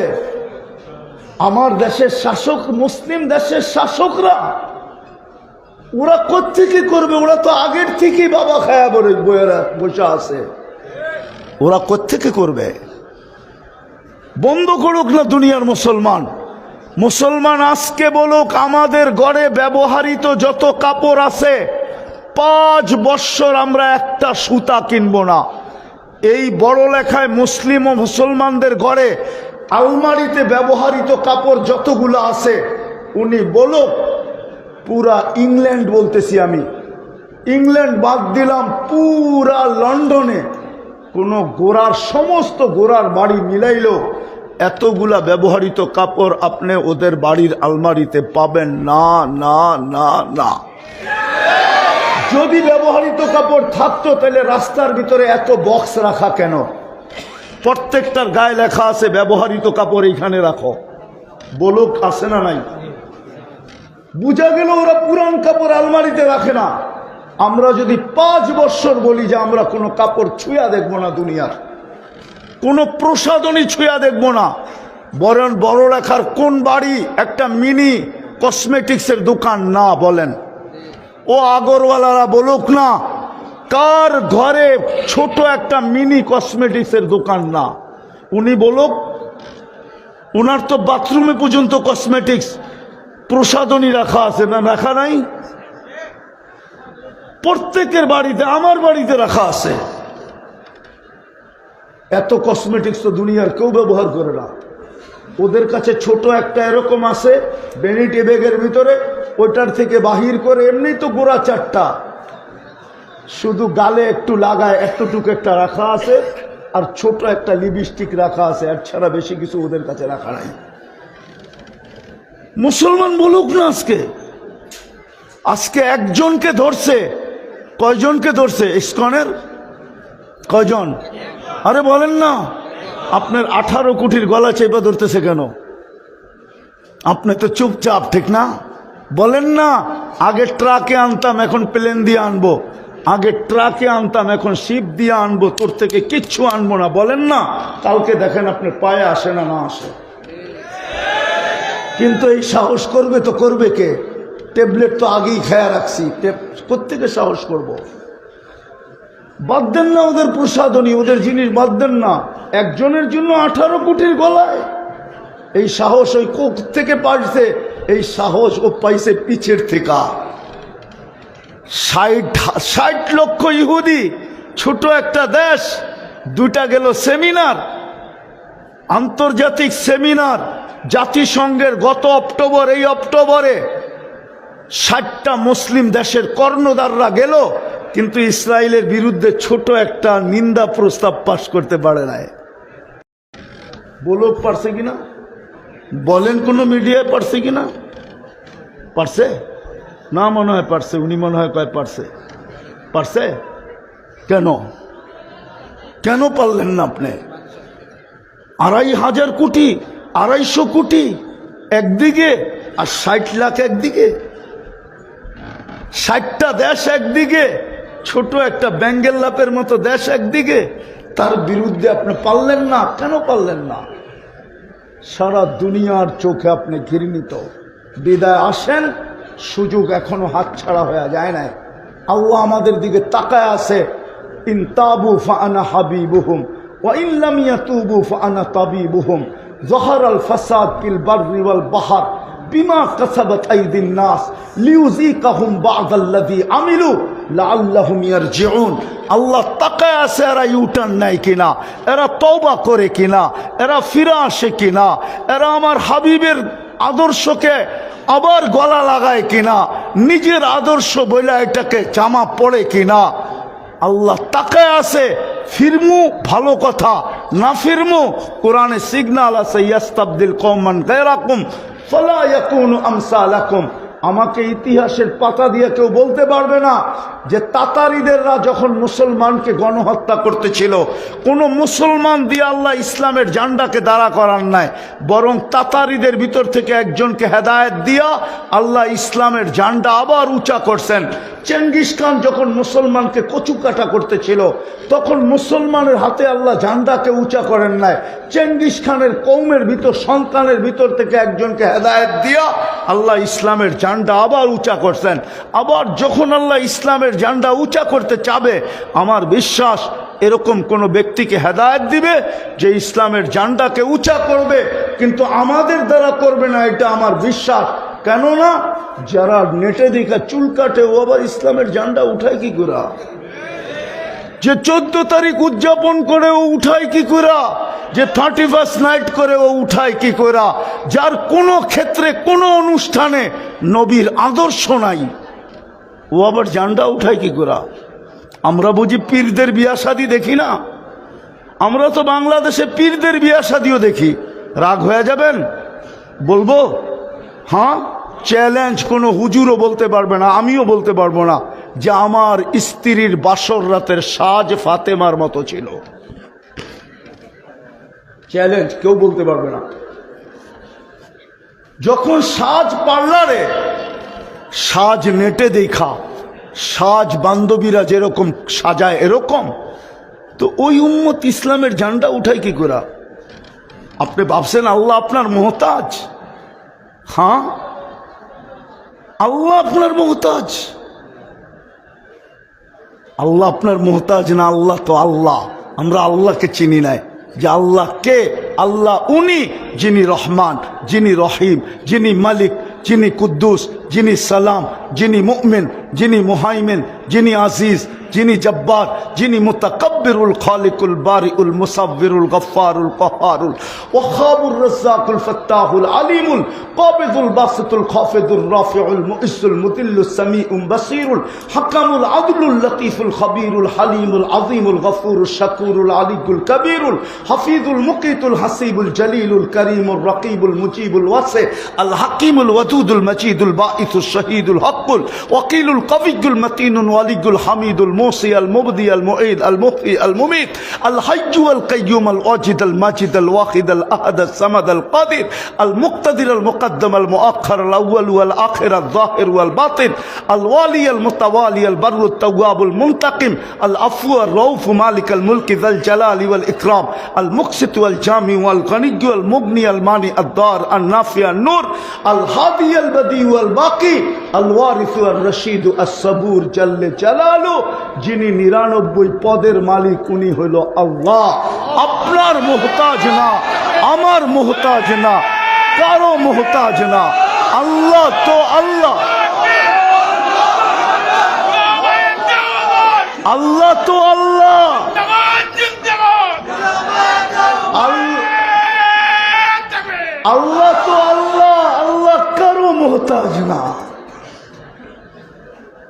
আমার দেশের শাসক, মুসলিম দেশের শাসকরা। ওরা কোত্থেকে করবে? ওরা তো আগের থেকেই বাবা খায়া বসে আছে। ওরা কোত্থেকে করবে? বন্ধ করুক না দুনিয়ার মুসলমান। মুসলমান আজকে বলুক, আমাদের ঘরে ব্যবহৃত যত কাপড় আছে 5 বৎসর আমরা একটা সুতা কিনবো না। এই বড় লেখায় মুসলিম ও মুসলমানদের ঘরে আলমারিতে ব্যবহৃত কাপড় যতগুলো আছে, উনি বলুক পুরা ইংল্যান্ড, বলতেছি আমি, ইংল্যান্ড বাদ দিলাম, পুরা লন্ডনে কোনো গোরার, সমস্ত গোরার বাড়ি মিলাইল, এতগুলা ব্যবহৃত কাপড় আপনি ওদের বাড়ির আলমারিতে পাবেন না, না, না, না। যদি ব্যবহৃত কাপড় থাকতো তাহলে রাস্তার ভিতরে এত বক্স রাখা কেন? প্রত্যেকটার গায়ে লেখা আছে ব্যবহৃত কাপড় এইখানে রাখো। বলুক আছে না নাই? বুঝা গেল ওরা পুরান কাপড় আলমারিতে রাখে না। আমরা যদি 5 বৎসর বলি যে আমরা কোনো কাপড় ছুঁয়া দেখবো না, দুনিয়ার কোনো প্রসাধনী ছুঁয়া দেখবো না, বরং বড় লেখার কোন বাড়ি একটা মিনি কসমেটিক্সের দোকান না বলেন? ও আগরওয়ালারা বলুক না, কার ঘরে ছোট একটা মিনি কসমেটিক্সের দোকান না? উনি বলুক, উনার তো বাথরুমে পর্যন্ত কসমেটিক্স প্রসাধনী রাখা আছে না? রাখা নাই? প্রত্যেকের বাড়িতে, আমার বাড়িতে রাখা আছে। এত কসমেটিক্স তো দুনিয়ার কেউ ব্যবহার করে না। ওদের কাছে ছোট একটা এরকম আছে ভ্যানিটি ব্যাগের ভিতরে, ওইটার থেকে বাহির করে, এমনি তো গোড়া 4টা, শুধু গালে একটু লাগায় এতটুকু একটা রাখা আছে, আর ছোট একটা লিপস্টিক রাখা আছে, আর ছাড়া বেশি কিছু ওদের কাছে রাখা নাই। মুসলমান বলুক না, আজকে একজনকে ধরছে, কয়জনকে ধরছে ইসকনের? কয়জন? আরে বলেন না, আপনার 18 কোটির গলা চেপে ধরতেছে কেন? আপনি তো চুপচাপ, ঠিক না? বলেন না, আগে ট্রাকে আনতাম, এখন প্লেন দিয়ে আনবো, আগে ট্রাকে আনতাম, এখন শিপ দিয়ে আনবো, তোর থেকে কিচ্ছু আনবো না। বলেন না, কালকে দেখেন আপনার পায়ে আসে না, না আসে। কিন্তু এই সাহস করবে তো করবে কে? ট্যাবলেট তো আগেই খেয়া রাখছি, কোত্থেকে সাহস করব? বাদ দেন না ওদের প্রসাধনী, ওদের জিনিস বাদ দেন না। একজনের জন্য 18 কোটির গলায়। এই সাহস ওই কোক থেকে পাইছে, এই সাহস ও পাইছে পিছের থেকে। 60 লক্ষ ইহুদি, ছোট একটা দেশ, 2টা গেল সেমিনার, আন্তর্জাতিক সেমিনার জাতিসংঘের গত অক্টোবর, এই অক্টোবরে 60টা মুসলিম দেশের কর্ণধাররা গেল, কিন্তু ইসরায়েলের বিরুদ্ধে ছোট একটা নিন্দা প্রস্তাব পাশ করতে পারে নাই। বলুক পারছে কিনা? বলেন কোন মিডিয়ায় পারছে কিনা? পারছে না? মনে হয় পারছে। উনি মনে হয় কয় পারছে। পারছে কেন? কেন পারলেন না আপনি? 2,500 কোটি, 250 কোটি একদিকে, আর 60 লাখ একদিকে, 60টা দেশ একদিকে, ছোট একটা বেঙ্গল লাপের মতো দেশ একদিকে, তার বিরুদ্ধে আপনি পারলেন না। কেন পারলেন না? সারা দুনিয়ার চোখে আপনি ঘৃণিত। বিদায় আসেন, সুযোগ এখনো হাতছাড়া হয়ে যায় না। আল্লাহ আমাদের দিকে তাকায় আছে। ইন তাবু ফাআনা হাবিবুহুম ওয়া ইন লাম ইয়াতুবু ফাআনা তাবিবুহুম যাহারাল ফাসাদ ফিল বাররি ওয়াল বাহর বিমা কাসাবাত আইদিন নাস লিউযিকাহুম বা'দাল্লাযী আমিলু লাআল্লাহুম ইয়ারজিউন। আল্লাহ তাকায় আছে এরা ইউটার্ন নেয় কিনা, এরা তওবা করে কিনা, এরা ফিরে আসে কিনা, এরা আমার হাবিবের আদর্শকে আবার গলা লাগায় কিনা, নিজের আদর্শ বইলা এটাকে জামা পড়ে কিনা। আল্লাহ তাকায় আছে। ফিরমু ভালো কথা, না ফিরমু কোরআনে সিগন্যাল আছে, ইয়াস্তাবদিল কওমান গায়রাকুম ফালা ইয়াকুনু আমসালাকুম। আমাকে ইতিহাসের পাতা দিয়ে কেউ বলতে পারবে না যে তাতারিদেররা যখন মুসলমানকে গণহত্যা করতেছিল, কোনো মুসলমান দিয়ে আল্লাহ ইসলামের ঝান্ডাকে দাঁড়া করান নাই, বরং তাতারিদের ভিতর থেকে একজনকে হেদায়েত দিয়া আল্লাহ ইসলামের ঝান্ডা আবার উঁচা করছেন। চেঙ্গিস খান যখন মুসলমানকে কচুকাটা করতেছিল, তখন মুসলমানের হাতে আল্লাহ ঝান্ডাকে উঁচা করেন নাই, চেঙ্গিস খানের কৌমের ভিতর সন্তানের ভিতর থেকে একজনকে হেদায়েত দিয়া আল্লাহ ইসলামের ঝান্ডা আবার উঁচা করছেন। আবার যখন আল্লাহ ইসলামের ঝান্ডা উঁচা করতে চাবে, আমার বিশ্বাস এরকম কোন ব্যক্তিকে হেদায়েত দিবে যে ইসলামের ঝান্ডাকে উঁচা করবে, কিন্তু আমাদের দ্বারা করবে না, এটা আমার বিশ্বাস। কেননা যারা নেটে দেখা চুল কাটে, ও আবার ইসলামের ঝান্ডা উঠায় কি করে? যে 14 তারিখ উদযাপন করে ও উঠায় কি করে? যে 31st নাইট করে ও উঠায় কি করে? যার কোনো ক্ষেত্রে কোনো অনুষ্ঠানে নবীর আদর্শ নাই, ও আবার ঝান্ডা উঠায় কি করে? আমরা বুঝি পীরদের বিয়া শাদী দেখি না? আমরা তো বাংলাদেশে পীরদের বিয়া শাদীও দেখি। রাগ হয়ে যাবেন? বলবো? হ্যাঁ, চ্যালেঞ্জ, কোনো হুজুরও বলতে পারবে না, আমিও বলতে পারবো না যে আমার স্ত্রীর বাসর রাতের সাজ ফাতেমার মতো ছিল। চ্যালেঞ্জ, কেউ বলতে পারবে না। যখন সাজ পার্লারে, সাজ নেটে দেখা, সাজ বান্ধবীরা যেরকম সাজায় এরকম, তো ওই উম্মত ইসলামের ঝান্ডা উঠায় কি করে? আপনি ভাবছেন আল্লাহ আপনার মোহতাজ? হ্যাঁ, আল্লাহ আপনার মোহতাজ? আল্লাহ আপনার মোহতাজ না। আল্লাহ তো আল্লাহ। আমরা আল্লাহকে চিনি নাই যে আল্লাহ কে। আল্লাহ উনি যিনি রহমান, যিনি রহিম, যিনি মালিক, যিনি কুদ্দুস, যিনি সালাম, যিনি মুমিন, যিনি মুহাইমিন, যিনি আজিজ, যিনি জব্বার, যিনি মুতাকাব্বিরুল খালিকুল বারিউল মুসাব্বিরুল গফফারুল কহারুল ওয়াহাবুর রাজ্জাকুল ফাত্তাহুল আলিমুল কাবিদুল বাসিতুল খাফিদুর রাফিউল মুইসুল মুদিল্লুস সামিউল বাসিরুল হাকামুল আদলুল লতীফুল খবীরুল হালিমুল আযীমুল গফুরুশ শাকুরুল আলিকুল কবীরুল হাফিজুল মুকিতুল হাসিবুল জলিলুল করিমুর রকিবুল মুজিবুল ওয়াসি আল হাকিমুল ওয়াদুদুল মজিদুল বাঈসুশ শহীদুল হকুল ওয়াকিলুল কবিয়ুল মতিনুল ওয়ালিয়ুল হামিদুল موصي المبدي المعيد المحيي المميت الحي والقيوم الواجد الماجد الواحد الأحد الصمد القادر المقتدر المقدم المؤخر الأول والآخر الظاهر والباطن الوالي المتوالي البر التواب المنتقم العفو الرؤوف مالك الملك ذا الجلال والإكرام المقسط والجامع والغني والمغني المانع الضار النافع النور الهادي البديع والباقي الوارث الرشيد الصبور جل جلاله যিনি 99 পদের মালিক, উনি হইল আল্লাহ। আপনার মুহতাজ না, আমার মুহতাজ না, কারো মুহতাজ না। আল্লাহ তো আল্লাহ, আল্লাহ তো আল্লাহ, আল্লাহ তো আল্লাহ। আল্লাহ কারো মুহতাজ না,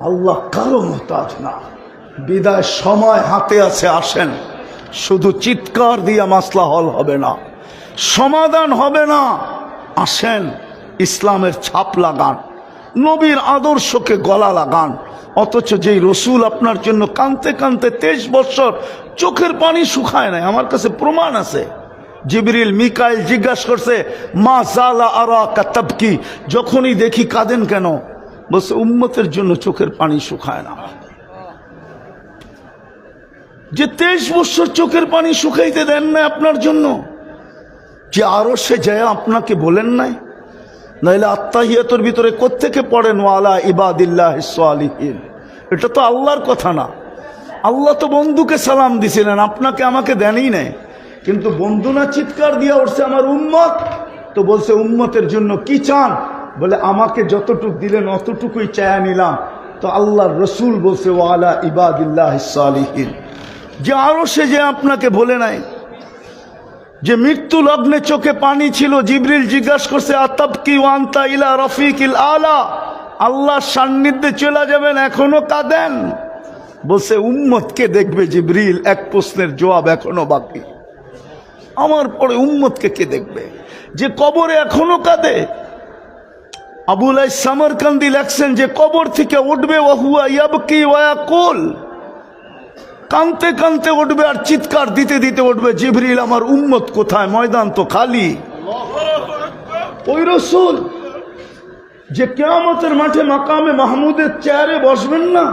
আল্লাহ কারো মুহতাজ না। বিদায় সময় হাতে আছে, আসেন। শুধু চিৎকার দিয়া মাসলা হল হবে না, সমাধান হবে না। আসেন, ইসলামের ছাপ লাগান, নবীর আদর্শকে গলা লাগান। অথচ যেই রসুল আপনার জন্য কাঁদতে কাঁদতে 23 বছর চোখের পানি শুকায় নাই, আমার কাছে প্রমাণ আছে। জিবরিল মিকাইল জিজ্ঞাসা করছে, মা জালা আরাকা তাবকি, যখনই দেখি কাঁদেন কেন? বলছে উম্মতের জন্য চোখের পানি শুকায় না। যে 23 বছর চোখের পানি শুকাইতে দেন না আপনার জন্য, যে আরো সে যায় আপনাকে বলেন নাই? নাইলে আত্তাহিয়াতুর ভিতরে কোত্থেকে পড়েন ওয়ালা ইবাদিল্লাহিস সালিহিন? এটা তো আল্লাহর কথা না। আল্লাহ তো বন্ধুকে সালাম দিছিলেন, আপনাকে আমাকে দেনই নাই। কিন্তু বন্ধু না চিৎকার দিয়া উঠছে আমার উম্মত, তো বলছে উম্মতের জন্য কি চান? বলে আমাকে যতটুক দিলেন অতটুকুই চায়া নিলাম। তো আল্লাহর রসুল বলছে ওয়ালা ইবাদিল্লাহিস সালিহিন, যে আরো সে যে আপনাকে বলে নাই। যে মৃত্যু লগ্নে চোখে পানি ছিল, জিবরিল জিজ্ঞাসা করছে আতাবকি ওয়ান্তা ইলা রফিকিল আলা, আল্লাহর সান্নিধ্যে চলে যাবেন, এখনো কাঁদেন? বলছে উম্মতকে দেখবে জিবরিল। এক প্রশ্নের জবাব এখনো বাকি, আমার পরে উম্মতকে কে দেখবে? যে কবরে এখনো কাঁদে। আবুল সামরকান্দি লেখছেন যে কবর থেকে উঠবে ওয়াহুয়া ইয়াবকি ওয়া ইয়াকুল, কানতে কানতে উঠবে আর চিৎকার দিতে দিতে উঠবে, জিবরিল আমার উম্মত কোথায়, ময়দান তো খালি। ওই রসুল যে কিয়ামতের মাঠে মাকামে মাহমুদের চেয়ারে বসবেন না,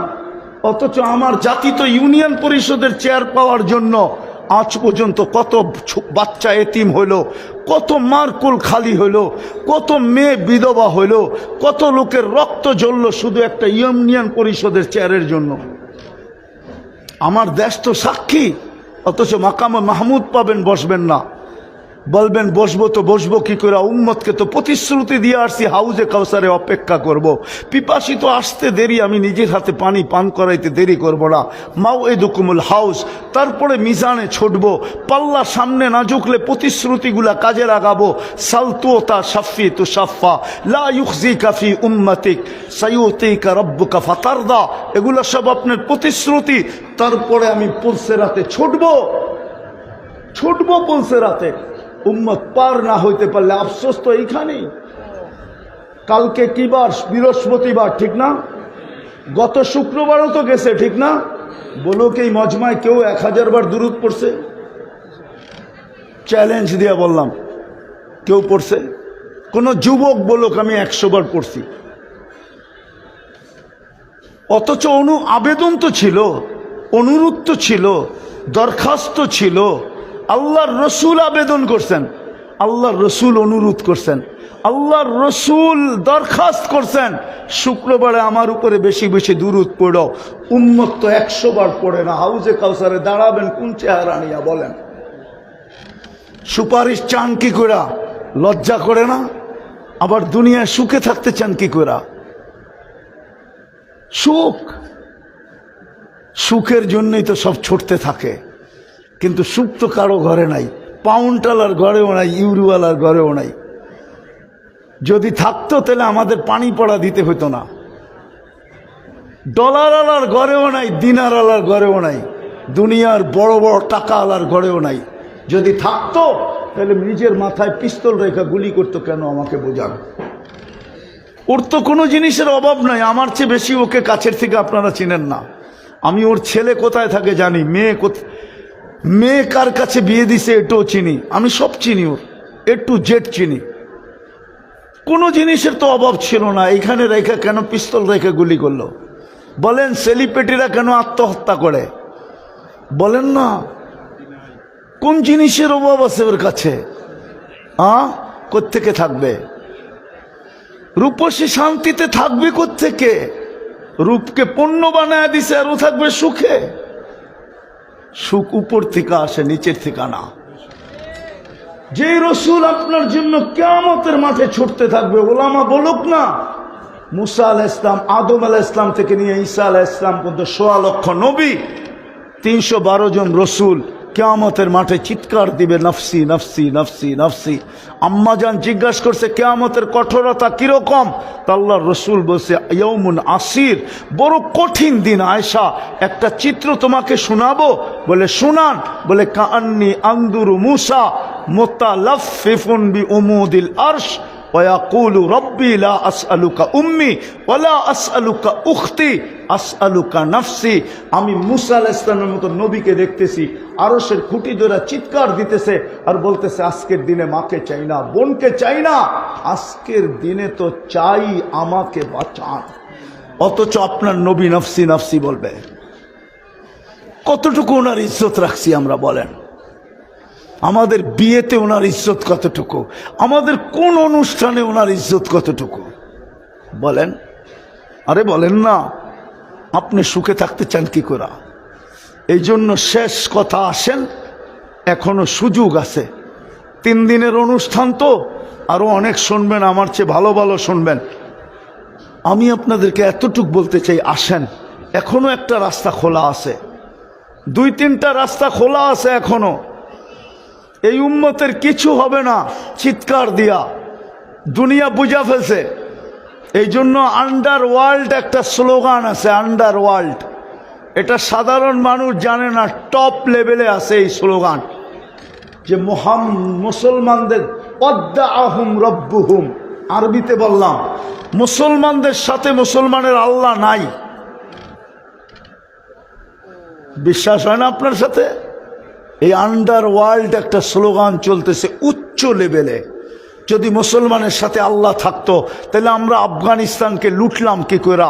অথচ আমার জাতি তো ইউনিয়ন পরিষদের চেয়ার পাওয়ার জন্য আজ পর্যন্ত কত বাচ্চা এতিম হইল, কত মারকুল খালি হইল, কত মেয়ে বিধবা হইল, কত লোকের রক্ত জ্বলল শুধু একটা ইউনিয়ন পরিষদের চেয়ারের জন্য। আমার দেশ তো সাক্ষী, অথচ মাকামে মাহমুদ পাবেন, বসবেন না। বলবেন বসবো তো বসবো কি করে, উম্মতকে তো প্রতিশ্রুতি দিয়ে আসছি হাউজে কাউসারে অপেক্ষা করব। পিপাসী তো আসতে দেরি, আমি নিজের হাতে পানি পান করাইতে দেরি করব না। মাউইদুকুমুল হাউস, তারপরে মিজানে ছুটবো, পাল্লা সামনে না ঝুঁকলে প্রতিশ্রুতিগুলা কাজে লাগাবো। সালতুতা শাফি তু শাফা লা ইউখজিকা ফি উম্মতিক সায়ুতিকা রাব্বুকা ফাতারদা, এগুলো সব আপনার প্রতিশ্রুতি। তারপরে আমি পুলসেরাতে ছুটবো পুলসেরাতে। উম্মত পার না হইতে পারলে আফসোস তো এইখানেই। কালকে কি বার? বৃহস্পতিবার, ঠিক না? গত শুক্রবারও তো গেছে, ঠিক না? বলো কি এই মজমায় কেউ 1000 বার দুরূদ পড়ছে? চ্যালেঞ্জ দিয়ে বললাম, কেউ পড়ছে? কোন যুবক বলুক আমি 100 বার পড়ছি। অথচ আবেদন তো ছিল, অনুরোধ তো ছিল, দরখাস্ত ছিল। আল্লাহর রসুল আবেদন করছেন, আল্লাহর রসুল অনুরোধ করছেন, আল্লাহর রসুল দরখাস্ত করছেন, শুক্রবারে আমার উপরে বেশি বেশি দুরূদ পড়ো। উম্মত তো 100 বার পড়ে না। হাউজে কাউসারে দাঁড়াবেন কোন চেহারা নিয়া বলেন? সুপারিশ চান কি করে? লজ্জা করে না? আবার দুনিয়ায় সুখে থাকতে চান কি করে? সুখের জন্যই তো সব ছুটতে থাকে, কিন্তু সুখ তো কারো ঘরে নাই। পাউন্ডওয়ালার ঘরেও নাই, ইউরোওয়ালার ঘরেও নাই। যদি থাকতো তাহলে আমাদের পানি পড়া দিতে হতো না। ডলারওয়ালার ঘরেও নাই, দিনারওয়ালার ঘরেও নাই, দুনিয়ার বড় বড় টাকাওয়ালার ঘরেও নাই। যদি থাকতো তাহলে নিজের মাথায় পিস্তল রেখা গুলি করতো কেন? আমাকে বোঝান। ওর তো কোনো জিনিসের অভাব নাই। আমার চেয়ে বেশি ওকে কাছের থেকে আপনারা চিনেন না। আমি ওর ছেলে কোথায় থাকে জানি, মেয়ে কার কাছে বিয়ে দিছে এটাও চিনি, আমি সব চিনি, ওর A to Z চিনি। কোনো জিনিসের তো অভাব ছিল না। এইখানে রেখা কেন পিস্তল রেখে গুলি করলো? বলেন সেলিব্রিটিরা কেন আত্মহত্যা করে? বলেন না, কোন জিনিসের অভাব আছে ওর কাছে? কোত্থেকে থাকবে? রূপসী শান্তিতে থাকবে কোত্থেকে? রূপকে পণ্য বানায় দিছে আর ও থাকবে সুখে। সুখ উপর থেকে আসে, নিচের থেকে না। যে রসুল আপনার জন্য কিয়ামতের মাঠে ছুটতে থাকবে, ওলামা বলুক না, মুসা আলাইহিস সালাম, আদম আলাইহিস সালাম থেকে নিয়ে ঈসা আলাইহিস সালাম পর্যন্ত 1.25 লক্ষ নবী, 312 জন রসুল কিয়ামতের মাঠে চিৎকার দিবে, নফসি নফসি নফসি নফসি। আম্মাজান জিজ্ঞাসা করছে কিয়ামতের কঠোরতা কিরকম? তা আল্লাহর রসুল বলছে ইয়াউমুন আসির, বড় কঠিন দিন। আয়েশা, একটা চিত্র তোমাকে শোনাবো? বলে শোনান। বলে কাআন্নি আনদুরু মুসা মুতালাফফিফুন বিউমুদিল আরশ ওয়ায়াকুলু রব্বি লা আসআলুকা উম্মি ওয়ালা আসআলুকা উখতি আসআলুকা নফসি। আমি মুসা আলাইহিস সালামের মতো নবীকে দেখতেছি আরশের খুঁটি ধরে চিৎকার দিতেছে আর বলতেছে আজকের দিনে মাকে চাই না, বোনকে চাই না, আজকের দিনে তো চাই আমাকে বাঁচান। অথচ আপনার নবী নফসি নফসি বলবে। কতটুকু ওনার ইজ্জত রাখছি আমরা বলেন? আমাদের বিয়েতে ওনার ইজ্জত কতটুকু? আমাদের কোন অনুষ্ঠানে ওনার ইজ্জত কতটুকু বলেন? আরে বলেন না, আপনি সুখে থাকতে চান কি করে? এই জন্য শেষ কথা আসেন, এখনো সুযোগ আছে। 3 দিনের অনুষ্ঠান তো, আরো অনেক শুনবেন, আমার চেয়ে ভালো ভালো শুনবেন। আমি আপনাদেরকে এতটুক বলতে চাই, আসেন, এখনো একটা রাস্তা খোলা আছে, 2-3টা রাস্তা খোলা আছে এখনো। এই উম্মতের কিছু হবে না চিৎকার দিয়া, দুনিয়া বুঝা ফেলছে। এই জন্য আন্ডারওয়ার্ল্ড একটা স্লোগান আছে, আন্ডারওয়ার্ল্ড। এটা সাধারণ মানুষ জানে না, টপ লেভেলে আছে এই স্লোগান, যে মুসলমানদের ওয়াদ্দাআহুম রব্বুহুম, আরবিতে বললাম মুসলমানদের সাথে মুসলমানের আল্লাহ নাই। বিশ্বাস হয় না আপনার সাথে? এই আন্ডারওয়ার্ল্ড একটা স্লোগান চলতেছে উচ্চ লেভেলে। যদি মুসলমানের সাথে আল্লাহ থাকতো তাহলে আমরা আফগানিস্তানকে লুটলাম কি কইরা,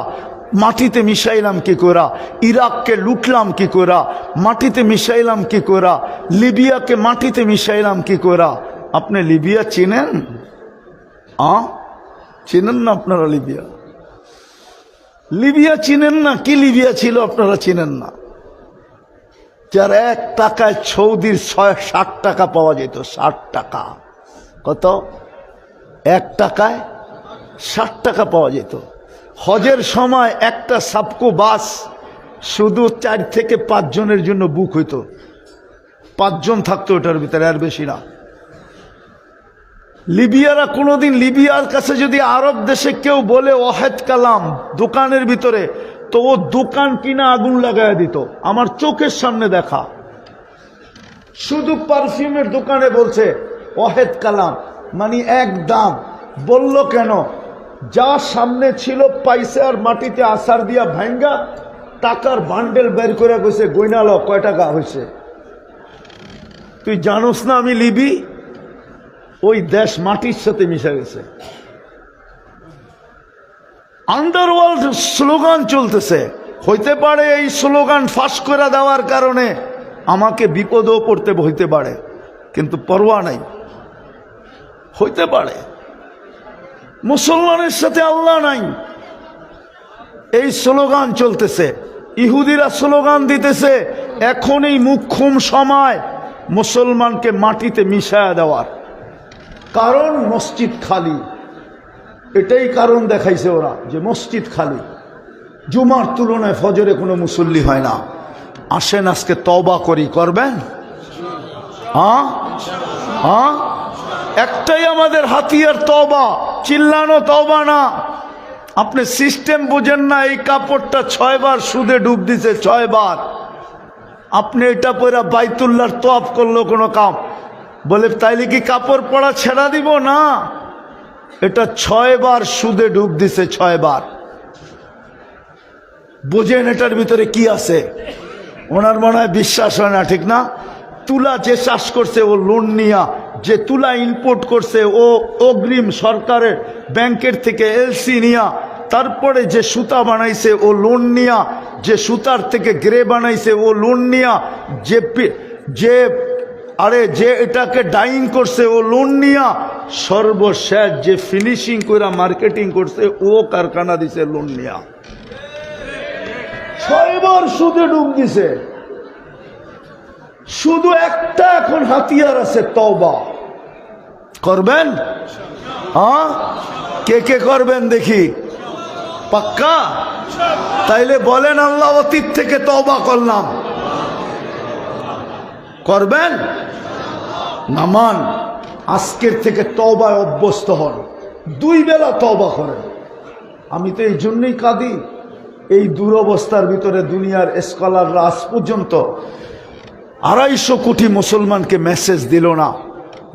মাটিতে মিশাইলাম কি কইরা, ইরাককে লুটলাম কি কইরা, মাটিতে মিশাইলাম কি কইরা, লিবিয়াকে মাটিতে মিশাইলাম কি কইরা। আপনি লিবিয়া চিনেন? চিনেন না আপনারা? লিবিয়া চিনেন না? কি লিবিয়া ছিল আপনারা চিনেন না? যার 1 টাকায় সৌদির 60 টাকা পাওয়া যেত। 60 টাকা। কত? 1 টাকায় 60 টাকা পাওয়া যেত। হজের সময় একটা সাবকো বাস শুধু 4 থেকে 5 জনের জন্য বুক হইতো। 5 জন থাকতো ওটার ভিতরে, আর বেশি না। লিবিয়ারা কোনোদিন, লিবিয়ার কাছে যদি আরব দেশে কেউ বলে ওয়াহেদ কালাম দোকানের ভিতরে, তো ও দোকান কিনা আগুন লাগায় দিত। আমার চোখের সামনে দেখা। শুধু পারফিউমের দোকানে বলছে ওয়াহেদ কালাম, মানে এক দাম। বলল কেন? যা সামনে ছিল পাইছে, আর মাটিতে আসার দিয়া ভাঙ্গা টাকার বান্ডেল বের করে গেছে, গইনাল কয় টাকা হয়েছে। তুই জানোস না আমি লিবি? ওই দেশ মাটির সাথে মিশে গেছে। আন্ডারওয়ার্ল্ড স্লোগান চলতেছে। হইতে পারে এই স্লোগান ফাঁস করে দেওয়ার কারণে আমাকে বিপদও পড়তে হইতে পারে, কিন্তু পরোয়া নাই। হইতে পারে মুসলমানের সাথে আল্লাহ নাই, এই স্লোগান চলতেছে। ইহুদিরা স্লোগান দিতেছে এখনই মুখ্যম সময় মুসলমানকে মাটিতে মিশায়া দেওয়ার। কারণ মসজিদ খালি। এটাই কারণ দেখাইছে ওরা, যে মসজিদ খালি, জুমার তুলনায় ফজরে কোনো মুসল্লি হয় না। আসেন আজকে তওবা করি। করবেন? একটাই আমাদের হাতিয়ার, তওবা। চিল্লানো তওবা না। আপনি সিস্টেম বুঝেন না। এই কাপড়টা 6 বার সুদে ডুব দিছে, 6 বার। আপনি এটা পরে বাইতুল্লাহর তওয়াফ করলো কোনো কাম, বলে তাইলে কি কাপড় পরা ছেড়া দিব? না, এটা 6 বার সুদে ডুব দিছে, 6 বার। বুঝেন এটার ভিতরে কি আছে? ওনার মনে হয় বিশ্বাস হয় না, ঠিক না? তুলা যে চাষ করছে ও লোন নিয়া, যে তুলা ইম্পোর্ট করছে ও অগ্রিম সরকারের ব্যাংকের থেকে এলসি নিয়া, তারপরে যে সুতা বানাইছে ও লোন নিয়া, যে সুতার থেকে গ্রে বানাইছে ও লোন নিয়া, যে এটাকে ডাইং করছে ও লোন নিয়া, সর্বশেষ যে ফিনিশিং করে মার্কেটিং করছে ও কারখানা দিছে লোন নিয়া। 6 বার সুদে ডুব দিছে। শুধু একটা এখন হাতিয়ার আছে, তওবা। করবেন? কে কে করবেন দেখি? পাক্কা? তাইলে বলেন আল্লাহ অতীত থেকে তওবা করলাম। করবেন? নামান আজকের থেকে তওবায় অভ্যস্ত হন। 2 বেলা তওবা করেন। আমি তো এই জন্যই কাঁদি। এই দুরবস্থার ভিতরে দুনিয়ার স্কলাররা আজ পর্যন্ত 250 কোটি মুসলমানকে মেসেজ দিল না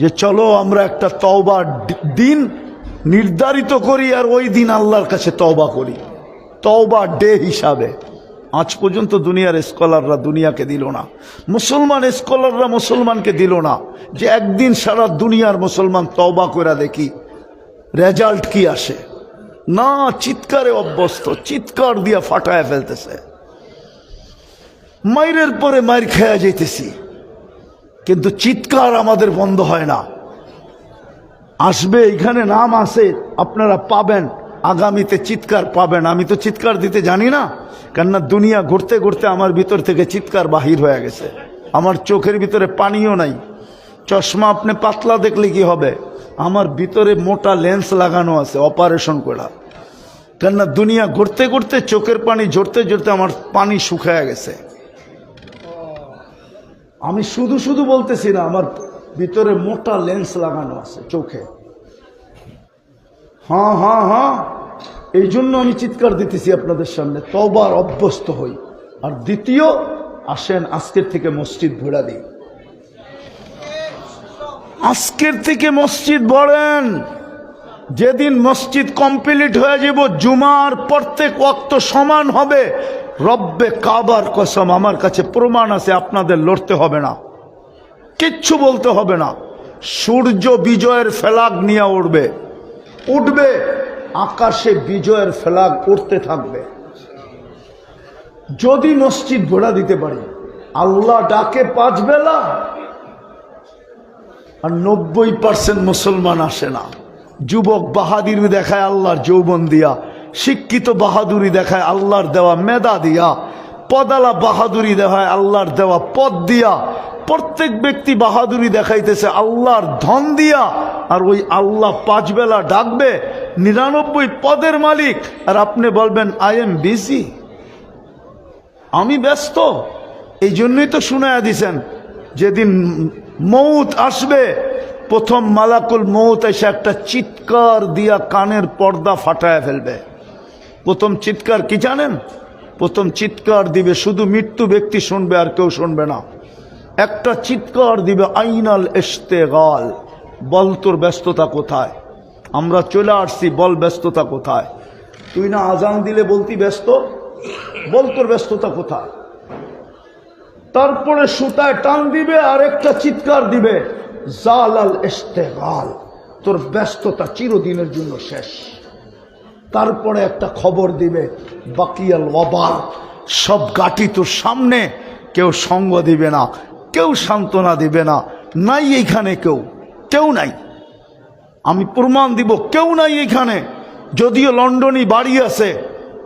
যে চলো আমরা একটা তওবার দিন নির্ধারিত করি, আর ওই দিন আল্লাহর কাছে তওবা করি, তওবা ডে হিসাবে। আজ পর্যন্ত দুনিয়ার স্কলাররা দুনিয়াকে দিল না, মুসলমান স্কলাররা মুসলমানকে দিল না যে একদিন সারা দুনিয়ার মুসলমান তওবা করে দেখি রেজাল্ট কি আসে। না, চিৎকারে অভ্যস্ত, চিৎকার দিয়া ফাটায় ফেলতেছে। মাইরের পরে মাইর খেয়া যাইতেছি, কিন্তু চিৎকার আমাদের বন্ধ হয় না। আসবে, এখানে নাম আছে, আপনারা পাবেন, আগামীতে চিৎকার পাবেন। আমি তো চিৎকার দিতে জানি না, কেননা দুনিয়া ঘুরতে ঘুরতে আমার ভিতর থেকে চিৎকার বাহির হয়ে গেছে। আমার চোখের ভিতরে পানিও নাই। চশমা আপনি পাতলা দেখলে কি হবে? আমার ভিতরে মোটা লেন্স লাগানো আছে, অপারেশন করা। কেননা দুনিয়া ঘুরতে ঘুরতে চোখের পানি ঝরতে ঝরতে আমার পানি শুকায় গেছে। আমি শুধু শুধু বলতেছি না, আমার ভিতরে মোটা লেন্স লাগানো আছে চোখে। হ্যাঁ, এই জন্য আমি চিৎকার দিতেছি আপনাদের সামনে, তওবার অভ্যস্ত হই। আর দ্বিতীয়, আসেন আজকের থেকে মসজিদ ভরা দিই। আজকের থেকে মসজিদ ভরেন। যেদিন মসজিদ কমপ্লিট হয়ে যাব, জুমার প্রত্যেক ওয়াক্ত সমান হবে, রব্বে কাবার কসম আমার কাছে প্রমাণ আছে, আপনাদের লড়তে হবে না, কিচ্ছু বলতে হবে না। সূর্য বিজয়ের ফ্ল্যাগ নিয়ে উঠবে, আকাশে বিজয়ের ফ্ল্যাগ উঠতে থাকবে। যদি মসজিদ ঘোরা দিতে পারি, আল্লাহ ডাকে 5 বেলা, আর 90% মুসলমান আসে না। যুবক বাহাদুরি দেখায় আল্লাহর যৌবন দিয়া, শিক্ষিত বাহাদুরি দেখায় আল্লাহর দেওয়া মেধা দিয়া, পদালা বাহাদুরি দেখায় আল্লাহর দেওয়া পদ দিয়া, প্রত্যেক ব্যক্তি বাহাদুরি দেখাইতেছে আল্লাহর ধন দিয়া। আর ওই আল্লাহ 5 বেলা ডাকবে, 99 পদের মালিক, আর আপনি বলবেন আই এম বিজি, আমি ব্যস্ত। এই জন্যই তো শুনায়া দিছেন, যেদিন মৌত আসবে, প্রথম মালাকুল মৌত এসে একটা চিৎকার দিয়া কানের পর্দা ফাটায় ফেলবে। প্রথম চিৎকার কি জানেন? প্রথম চিৎকার দিবে, শুধু মৃত্যু ব্যক্তি শুনবে, আর কেউ শুনবে না। একটা চিৎকার দিবে, আইনাল ইশতেগাল, বল তোর ব্যস্ততা কোথায়? আমরা চলে আসছি, বল ব্যস্ততা কোথায়? তুই না আজান দিলে বলতি ব্যস্ত, বল তোর ব্যস্ততা কোথায়? তারপরে সুতায় টান দিবে, আর একটা চিৎকার দিবে, জালাল ইশতেগাল, তোর ব্যস্ততা চিরদিনের জন্য শেষ। তারপরে একটা খবর দিবে, বাকিয়াল ওয়াবাল, সব গাটি তোর সামনে, কেউ সঙ্গ দিবে না, কেউ সান্ত্বনা দিবে না, নাই এইখানে কেউ নাই। আমি প্রমাণ দিব, কেউ নাই এইখানে। যদিও লন্ডনই বাড়ি আছে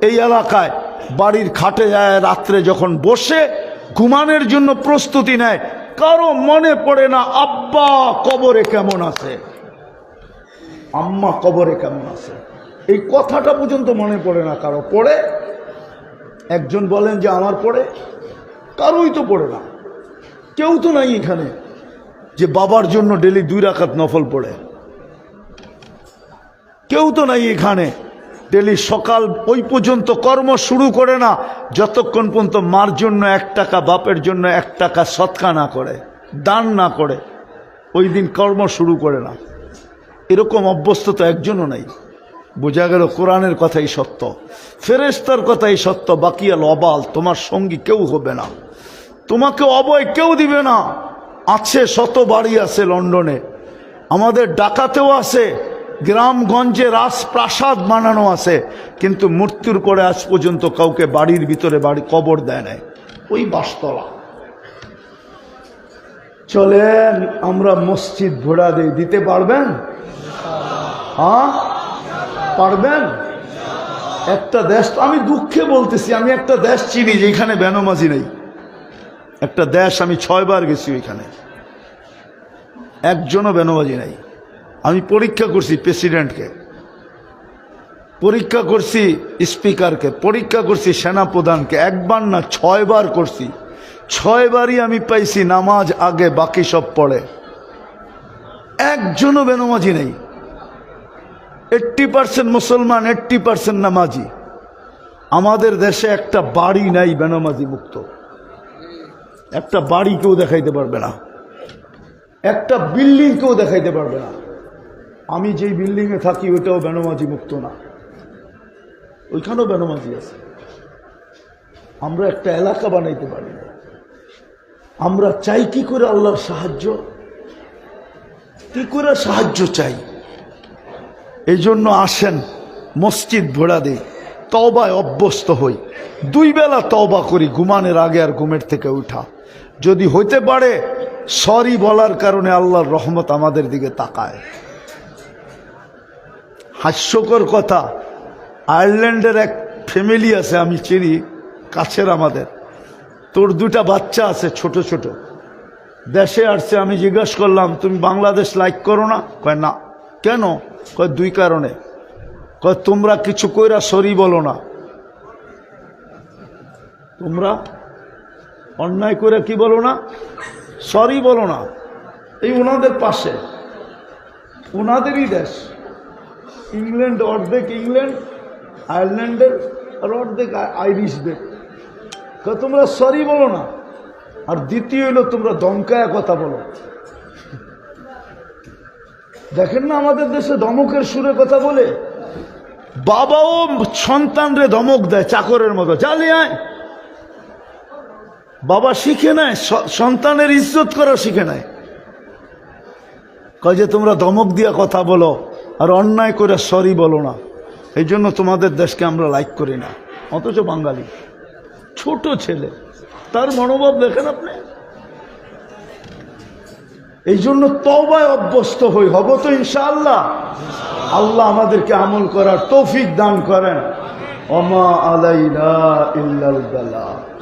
এই এলাকায়, বাড়ির খাটে যায় রাত্রে যখন বসে ঘুমানোর জন্য প্রস্তুতি নেয়, কারো মনে পড়ে না আব্বা কবরে কেমন আছে, আম্মা কবরে কেমন আছে, এই কথাটা পর্যন্ত মনে পড়ে না কারো। পড়ে একজন বলেন যে আমার পড়ে, কারোই তো পড়ে না। কেউ তো নাই এখানে যে বাবার জন্য ডেলি 2 রাকাত নফল পড়ে, কেউ তো নাই এখানে ডেলি সকাল ওই পর্যন্ত কর্ম শুরু করে না যতক্ষণ পর্যন্ত মার জন্য 1 টাকা, বাপের জন্য 1 টাকা সৎকা না করে, দান না করে, ওই দিন কর্ম শুরু করে না। এরকম অভ্যস্ত তো একজনও নাই। বোঝা গেল কোরআনের কথাই সত্য, ফেরেশতার কথাই সত্য। বাকিয়াল ওয়াবাল, তোমার সঙ্গী কেউ হবে না, তোমাকে অভয় কেউ দিবে না। আছে, শত বাড়ি আছে লন্ডনে, আমাদের ঢাকাতেও আছে, গ্রামগঞ্জে রাজপ্রাসাদ বানানো আছে, কিন্তু মৃত্যুর পরে আজ পর্যন্ত কাউকে বাড়ির ভিতরে কবর দেয় নাই, ওই বাসতলা। চলেন আমরা মসজিদ ঘোরা দিতে পারবেন? হ্যাঁ পারবেন? একটা দেশ, আমি দুঃখে বলতেছি, আমি একটা দেশ চিনি যেখানে বেনামাজি নেই। একটা দেশ আমি 6 বার গেছি, ওইখানে একজনও বেনামাজি নাই। আমি পরীক্ষা করছি প্রেসিডেন্টকে, পরীক্ষা করছি স্পিকারকে, পরীক্ষা করছি সেনাপ্রধানকে, 1 বার না 6 বার করছি। 6 বারই আমি পাইছি নামাজ আগে, বাকি সব পড়ে। একজনও বেনামাজি নেই। 80% মুসলমান, 80% নামাজি। আমাদের দেশে একটা বাড়ি নাই বেনামাজি মুক্ত, একটা বাড়ি কেউ দেখাইতে পারবে না, একটা বিল্ডিং কেউ দেখাইতে পারবে না। আমি যেই বিল্ডিংয়ে থাকি ওইটাও বেনামাজি মুক্ত না, ওইখানেও বেনামাজি আছে। আমরা একটা এলাকা বানাইতে পারি না। আমরা চাই কি করে আল্লাহর সাহায্য, কি করে সাহায্য চাই। এই জন্য আসেন মসজিদ ভোড়া দেই, তওবায় অভ্যস্ত হই, 2 বেলা তওবা করি, ঘুমানোর আগে আর ঘুমের থেকে উঠা। যদি হইতে পারে সরি বলার কারণে আল্লাহর রহমত আমাদের দিকে তাকায়। হাস্যকর কথা, আয়ারল্যান্ডের এক ফ্যামিলি আছে, আমি চিনি, কাছের আমাদের, তোর 2টা বাচ্চা আছে ছোট ছোট, দেশে আসছে। আমি জিজ্ঞাসা করলাম তুমি বাংলাদেশ লাইক করো না? কয় না। কেন? কয় 2 কারণে। কয় তোমরা কিছু কইরা সরি বলো না, তোমরা অন্যায় করে কি বলো না, সরি বলো না। এই ওনাদের পাশে, ওনাদেরই দেশ, ইংল্যান্ড অর্ধেক, ইংল্যান্ড আয়ারল্যান্ডের আর অর্ধেক আইরিশদের। তোমরা সরি বলো না। আর দ্বিতীয় হইল তোমরা দমকায় কথা বলো। দেখেন না আমাদের দেশে ধমকের সুরে কথা বলে, বাবাও সন্তানরে ধমক দেয় চাকরের মতো, চালিয়ে আয়। বাবা শিখে নেয়, সন্তানের ইজ্জত করা শিখে নেয়। কয় যে তোমরা ধমক দিয়া কথা বলো আর অন্যায় করে সরি বলো না, এই জন্য তোমাদের দেশকে আমরা লাইক করি না। অথচ বাঙালি ছোট ছেলে, তার মনোভাব দেখেন আপনি। এই জন্য তওবায় অভ্যস্ত হব তো ইনশাআল্লাহ। আল্লাহ আমাদেরকে আমল করার তৌফিক দান করেন। ওমা আলাইনা ইল্লাল বালাগ।